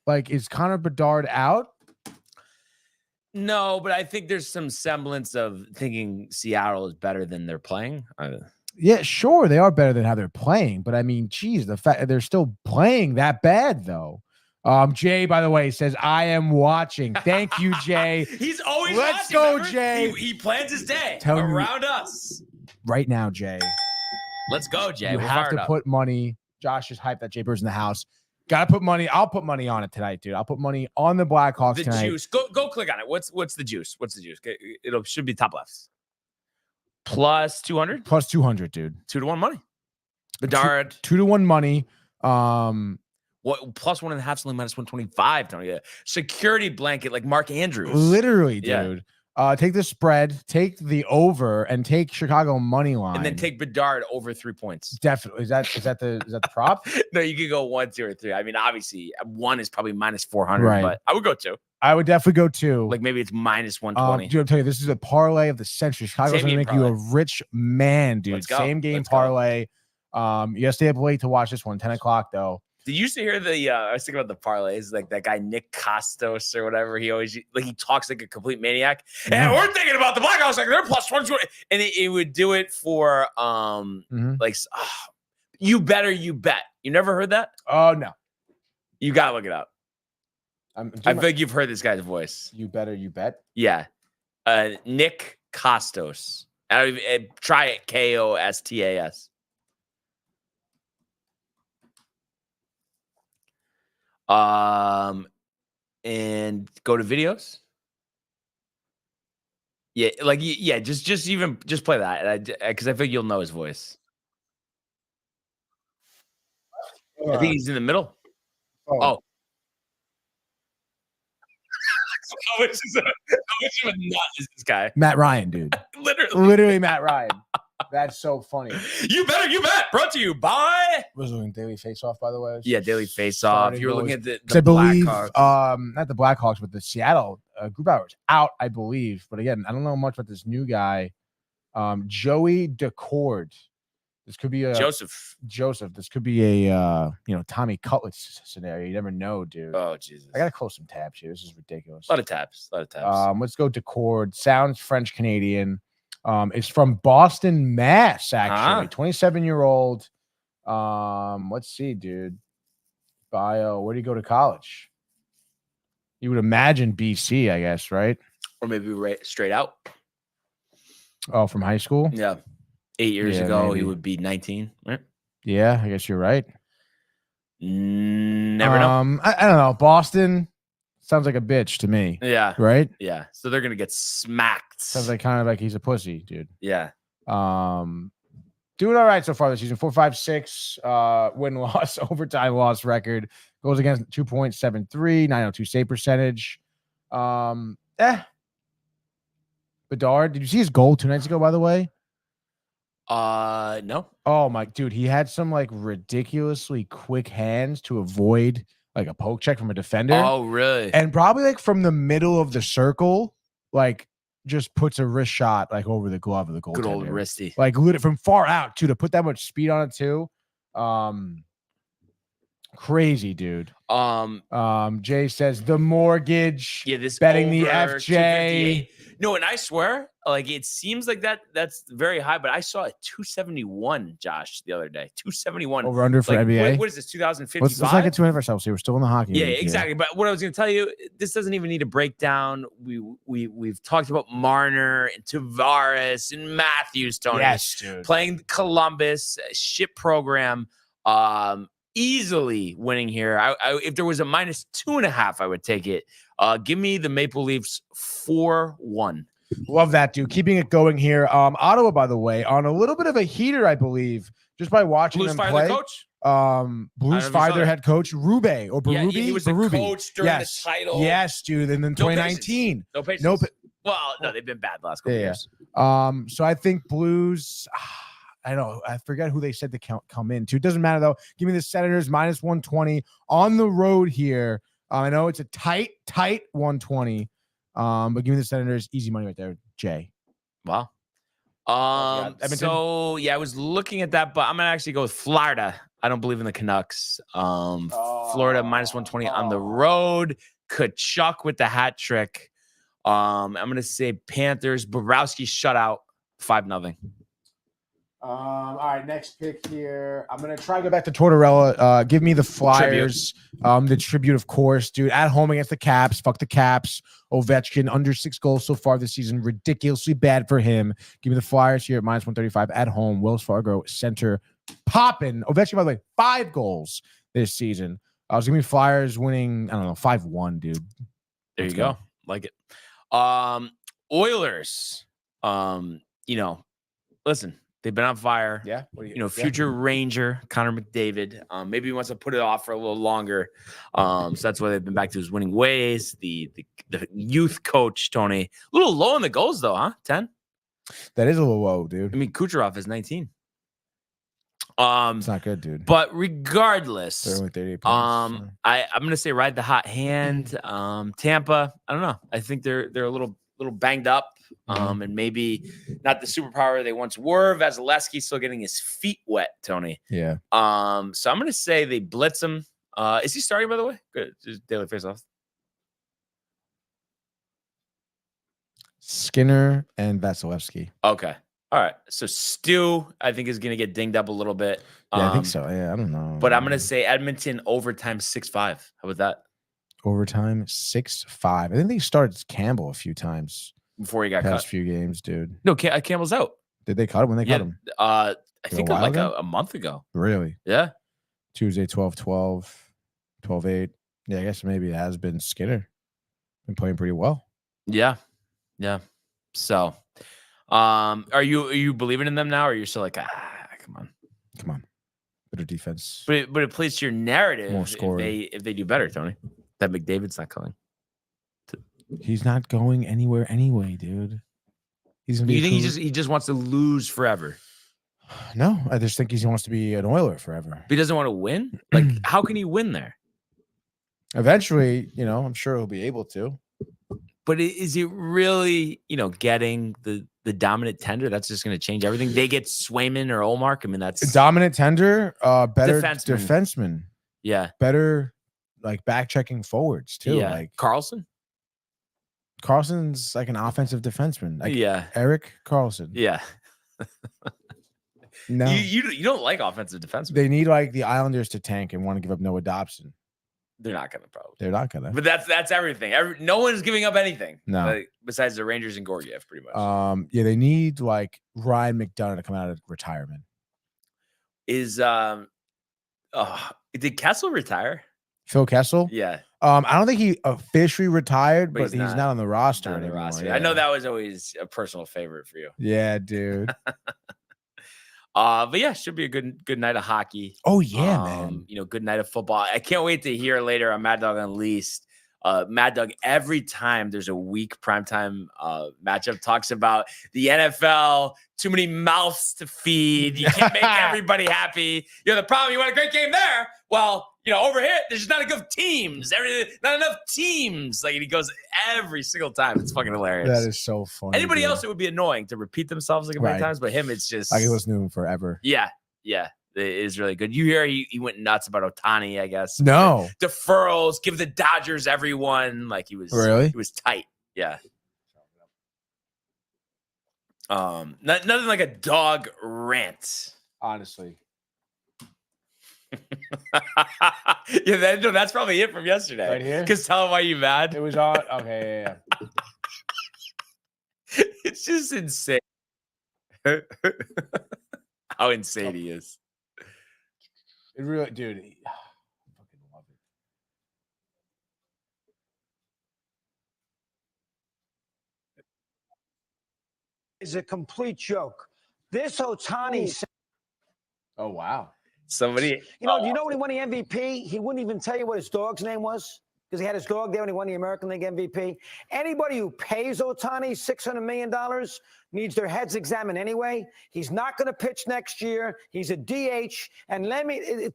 Is Connor Bedard out? No, but I think there's some semblance of thinking Seattle is better than they're playing. Yeah, sure, they are better than how they're playing, but I mean, geez, the fact that they're still playing that bad, though. Jay, by the way, says I am watching. Thank you, Jay. He's always Let's watching. go, Remember? Jay. He plans his day Tell me around us right now, Jay. Let's go, Jay. You We're have fired to up. put money. Josh is hyped that Jay Bird's in the house. Gotta put money. I'll put money on it tonight, dude. I'll put money on the Blackhawks the tonight. Juice. Go click on it. What's the juice? What's the juice? It should be top left. Plus 200. Plus 200, dude. 2-1 money. Bedard. 2-1 money. What plus 1.5 only -125, Tony. Yeah. Security blanket like Mark Andrews. Literally, dude. Yeah. Take the spread, take the over, and take Chicago money line, and then take Bedard over 3 points. Definitely. Is that the prop? No, you could go 1, 2, or 3. I mean, obviously, 1 is probably -400, right. But I would go 2. I would definitely go 2. Like maybe it's -120. Dude, I'm telling you, this is a parlay of the century. Chicago's gonna make you a rich man, dude. Let's go. Same game Let's go. parlay. You gotta stay up late to watch this one. 10 o'clock though. Did you used to hear the? I was thinking about the parlays, like that guy Nick Costos or whatever. He always he talks like a complete maniac. Yeah. And we're thinking about the Blackhawks, like they're +120, and it would do it for you better you bet. You never heard that? Oh no, you gotta look it up. I feel like you've heard this guy's voice. You better you bet. Yeah, Nick Costos. Try it. Kostas. And go to videos. Yeah, just play that, because I think you'll know his voice. I think he's in the middle. Oh. How much of a nut is this guy? Matt Ryan, dude. Literally Matt Ryan. That's so funny. You bet. Brought to you by. Was doing Daily Face-Off, by the way. Yeah, Daily Face-Off. You were looking at the I believe, Blackhawks. not the Blackhawks, but the Seattle Grubauer's out, I believe. But again, I don't know much about this new guy, Joey Decord. This could be a Joseph. This could be a Tommy Cutlets scenario. You never know, dude. Oh Jesus! I gotta close some tabs here. This is ridiculous. A lot of tabs. Let's go Decord. Sounds French Canadian. It's from Boston, Mass. Actually, 27-year-old. Let's see, dude. Bio. Where do you go to college? You would imagine BC, I guess, right? Or maybe straight out. Oh, from high school? Yeah. 8 years ago, maybe. He would be 19, right? Yeah, I guess you're right. Never know. I don't know. Boston sounds like a bitch to me. Yeah. Right? Yeah. So they're gonna get smacked. Sounds like kind of like he's a pussy, dude. Yeah. Doing all right so far this season. 4.56 win-loss, overtime loss record. Goes against 2.73, 902 save percentage. Bedard, did you see his goal 2 nights ago, by the way? No. Oh my dude, he had some like ridiculously quick hands to avoid like a poke check from a defender. Oh, really? And probably like from the middle of the circle, like just puts a wrist shot like over the glove of the goaltender. Good old wristy. Like from far out too, to put that much speed on it too. Crazy, dude. Jay says the mortgage. Yeah, this betting the FJ. No, and I swear, like it seems like that's very high, but I saw a 271, Josh, the other day. 271 over under for NBA. What is this? 2055. Let's not get too ahead of ourselves. We're still in the hockey. Yeah, exactly. Here. But what I was going to tell you, this doesn't even need a breakdown. We've talked about Marner and Tavares and Matthews, Tony. Yes, dude. Playing Columbus ship program. Easily winning here. I if there was a -2.5, I would take it. Give me the Maple Leafs 4-1. Love that, dude. Keeping it going here. Ottawa, by the way, on a little bit of a heater, I believe, just by watching Blues them fire play. The coach? Blues fired their head coach, Rube or Berube. Yeah, he was the coach during the title. Yes, dude. And then 2019. No patience. Well, no, they've been bad the last couple years. So I think Blues. I know. I forget who they said to come into. It doesn't matter, though. Give me the Senators -120 on the road here. I know it's a tight 120. But give me the Senators. Easy money right there, Jay. Wow. So, yeah, I was looking at that, but I'm going to actually go with Florida. I don't believe in the Canucks. Florida -120 on the road. Kachuk with the hat trick. I'm going to say Panthers. Bobrovsky shutout 5-0. All right, next pick here. I'm gonna try to go back to Tortorella. Give me the Flyers. The tribute, of course, dude. At home against the Caps. Fuck the Caps. Ovechkin under 6 goals so far this season. Ridiculously bad for him. Give me the Flyers here at -135 at home. Wells Fargo Center popping. Ovechkin, by the way, 5 goals this season. I was giving me Flyers winning. I don't know, 5-1, dude. There you go. Like it. Oilers. Listen. They've been on fire. Yeah. Future Ranger, Connor McDavid. Maybe he wants to put it off for a little longer. So that's why they've been back to his winning ways. The youth coach, Tony. A little low on the goals, though, huh? 10? That is a little low, dude. I mean, Kucherov is 19. It's not good, dude. But regardless, they're only 38 points. I'm gonna say ride the hot hand. Tampa, I don't know. I think they're a little banged up. And maybe not the superpower they once were. Vasilevsky's still getting his feet wet, Tony. Yeah. So I'm gonna say they blitz him. Is he starting, by the way? Good. Just daily face-off. Skinner and Vasilevsky. Okay. All right. So Stu, I think, is gonna get dinged up a little bit. Yeah, I think so. Yeah, I don't know. But I'm gonna say Edmonton overtime 6-5. How about that? Overtime 6-5. I think they started Campbell a few times. Before he got past cut. Few games, dude. No, Campbell's out. Did they cut him when they cut him? I think like a month ago. Really? Yeah. Tuesday, 12-12, 12-8. Yeah, I guess maybe it has been Skinner. Been playing pretty well. Yeah. Yeah. So, are you believing in them now, or are you still like, come on? better defense. But it plays to your narrative More scoring. if they do better, Tony. That McDavid's not coming. He's not going anywhere anyway, dude. He's gonna be. You think he just wants to lose forever? No, I just think he wants to be an Oiler forever. But he doesn't want to win. Like, how can he win there? Eventually, I'm sure he'll be able to. But is it really, getting the dominant tender? That's just going to change everything. They get Swayman or Olmark. I mean, that's dominant tender, better defenseman. Yeah. Better, like, back-checking forwards, too. Yeah. Like Carlson? Carlson's like an offensive defenseman. Like yeah. Erik Karlsson. Yeah. No. You don't like offensive defensemen. They need, like, the Islanders to tank and want to give up Noah Dobson. They're not going to probably. They're not going to. But that's everything. No one's giving up anything. No. Besides the Rangers and Georgiev, pretty much. Yeah, they need, like, Ryan McDonough to come out of retirement. Did Kessel retire? Phil Kessel? Yeah. I don't think he officially retired, but he's not on the roster not on the anymore. roster. Yeah. I know that was always a personal favorite for you. Yeah, dude. But yeah, should be a good night of hockey. Oh yeah, man. Good night of football. I can't wait to hear later on Mad Dog Unleashed. Mad Dog, every time there's a weak primetime matchup, talks about the NFL, too many mouths to feed. You can't make everybody happy. The problem, you want a great game there. Well, over here, there's just not enough teams. Not enough teams. Like, he goes every single time. It's fucking hilarious. That is so funny. Anybody else, it would be annoying to repeat themselves like a million times, but him, it's just like he was new forever. Yeah. It is really good. You hear he went nuts about Ohtani, I guess. No. Deferrals, give the Dodgers everyone. Like, he was really? He was tight. Yeah. Nothing like a dog rant. Honestly. Yeah, that's probably it from yesterday. Right here? Because tell him why you mad. It was on. Okay, yeah. It's just insane. How insane he is. It really, dude. I fucking love it. Is a complete joke. This Ohtani. Oh wow. Somebody. You know when he won the MVP, he wouldn't even tell you what his dog's name was because he had his dog there when he won the American League MVP. Anybody who pays Ohtani $600 million needs their heads examined anyway. He's not going to pitch next year. He's a DH. And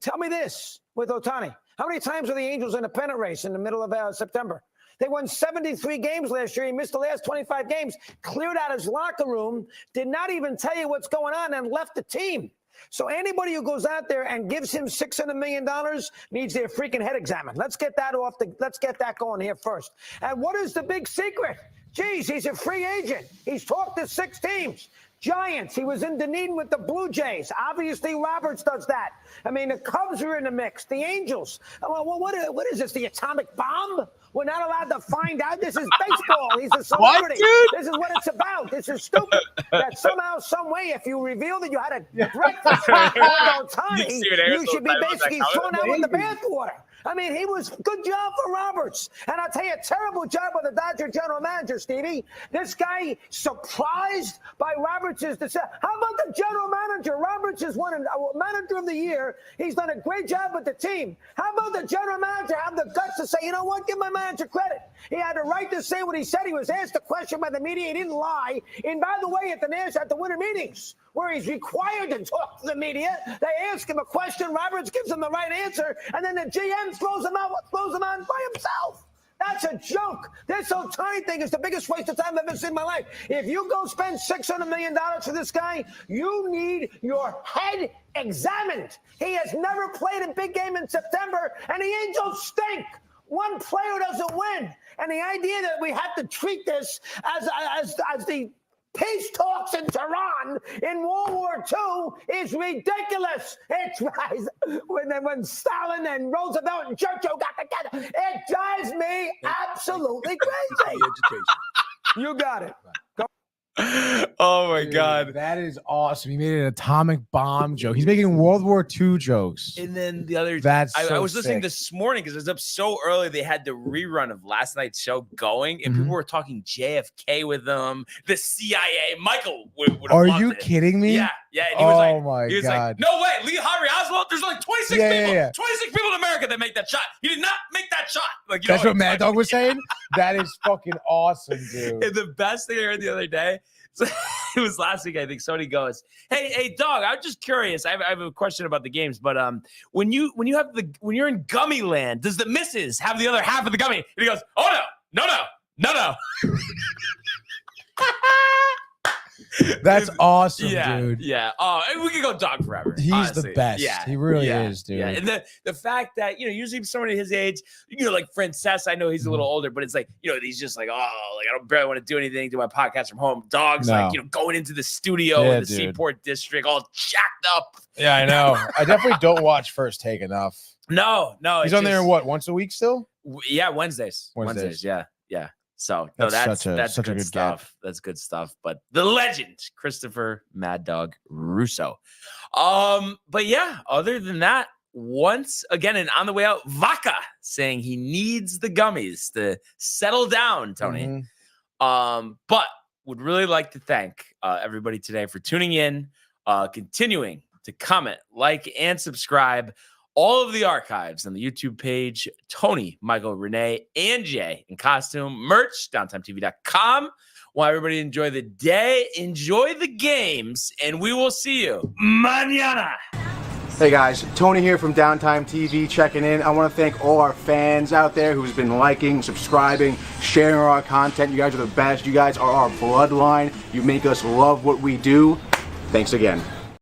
tell me this with Ohtani. How many times were the Angels in a pennant race in the middle of September? They won 73 games last year. He missed the last 25 games, cleared out his locker room, did not even tell you what's going on, and left the team. So anybody who goes out there and gives him $600 million needs their freaking head examined. Let's get that going here first. And what is the big secret? Geez, he's a free agent. He's talked to 6 teams. Giants, he was in Dunedin with the Blue Jays. Obviously, Roberts does that. I mean, the Cubs are in the mix. The Angels. Well, what is this, the atomic bomb? We're not allowed to find out. This is baseball. He's a celebrity. What, this is what it's about. This is stupid. That somehow, some way, if you reveal that you had a breakfast with Ohtani, you should be basically thrown out with the bathwater. I mean, he was good job for Roberts. And I'll tell you, terrible job with the Dodger general manager, Stevie. This guy surprised by Roberts' decision. How about the general manager? Roberts is manager of the year. He's done a great job with the team. How about the general manager have the guts to say, you know what, give my manager credit. He had the right to say what he said. He was asked a question by the media. He didn't lie. And by the way, at the winter meetings, where he's required to talk to the media, they ask him a question, Roberts gives him the right answer, and then the GM throws him out by himself. That's a joke. This Ohtani thing is the biggest waste of time I've ever seen in my life. If you go spend $600 million for this guy, you need your head examined. He has never played a big game in September, and the Angels stink. One player doesn't win. And the idea that we have to treat this as the peace talks in Tehran in World War II is ridiculous. It's when Stalin and Roosevelt and Churchill got together. It drives me absolutely crazy. You got it. Go. Oh my Dude, God. That is awesome. He made an atomic bomb joke. He's making World War II jokes. And then the other, I was listening this morning because I was up so early. They had the rerun of last night's show going, and people were talking JFK with them, the CIA. Michael would have Are loved you it. kidding me? Yeah. And he was like, my God. Like, no way, Lee Harvey Oswald. There's only 26 people. 26 people in America that make that shot. He did not make that shot. Like, that's what Mad Dog was saying. That is fucking awesome, dude. And the best thing I heard the other day, it was last week, I think. Sony goes, "Hey, dog. I'm just curious. I have a question about the games, but when you're in Gummy Land, does the missus have the other half of the gummy?" And he goes, "Oh no." That's awesome, dude. Yeah. Oh, we could go dog forever. He's honestly. the best. Yeah. He really is, dude. Yeah. And the fact that, usually somebody his age, like Frances, I know he's a little older, but it's like, he's just like, oh, like I don't barely want to do anything, do my podcast from home. Dog's like, going into the studio in the Seaport District, all jacked up. Yeah, I know. I definitely don't watch First Take enough. No. He's on there, once a week still? Yeah, Wednesdays. Yeah. So that's good stuff. That's good stuff. But the legend, Christopher Mad Dog Russo. But yeah, other than that, once again, and on the way out, Vaca saying he needs the gummies to settle down, Tony. But would really like to thank everybody today for tuning in, continuing to comment, like, and subscribe. All of the archives on the YouTube page, Tony, Michael, Renee, and Jay in costume, merch, downtimetv.com. While everybody enjoy the day, enjoy the games, and we will see you mañana. Hey guys, Tony here from Downtime TV checking in. I want to thank all our fans out there who's been liking, subscribing, sharing our content. You guys are the best. You guys are our bloodline. You make us love what we do. Thanks again.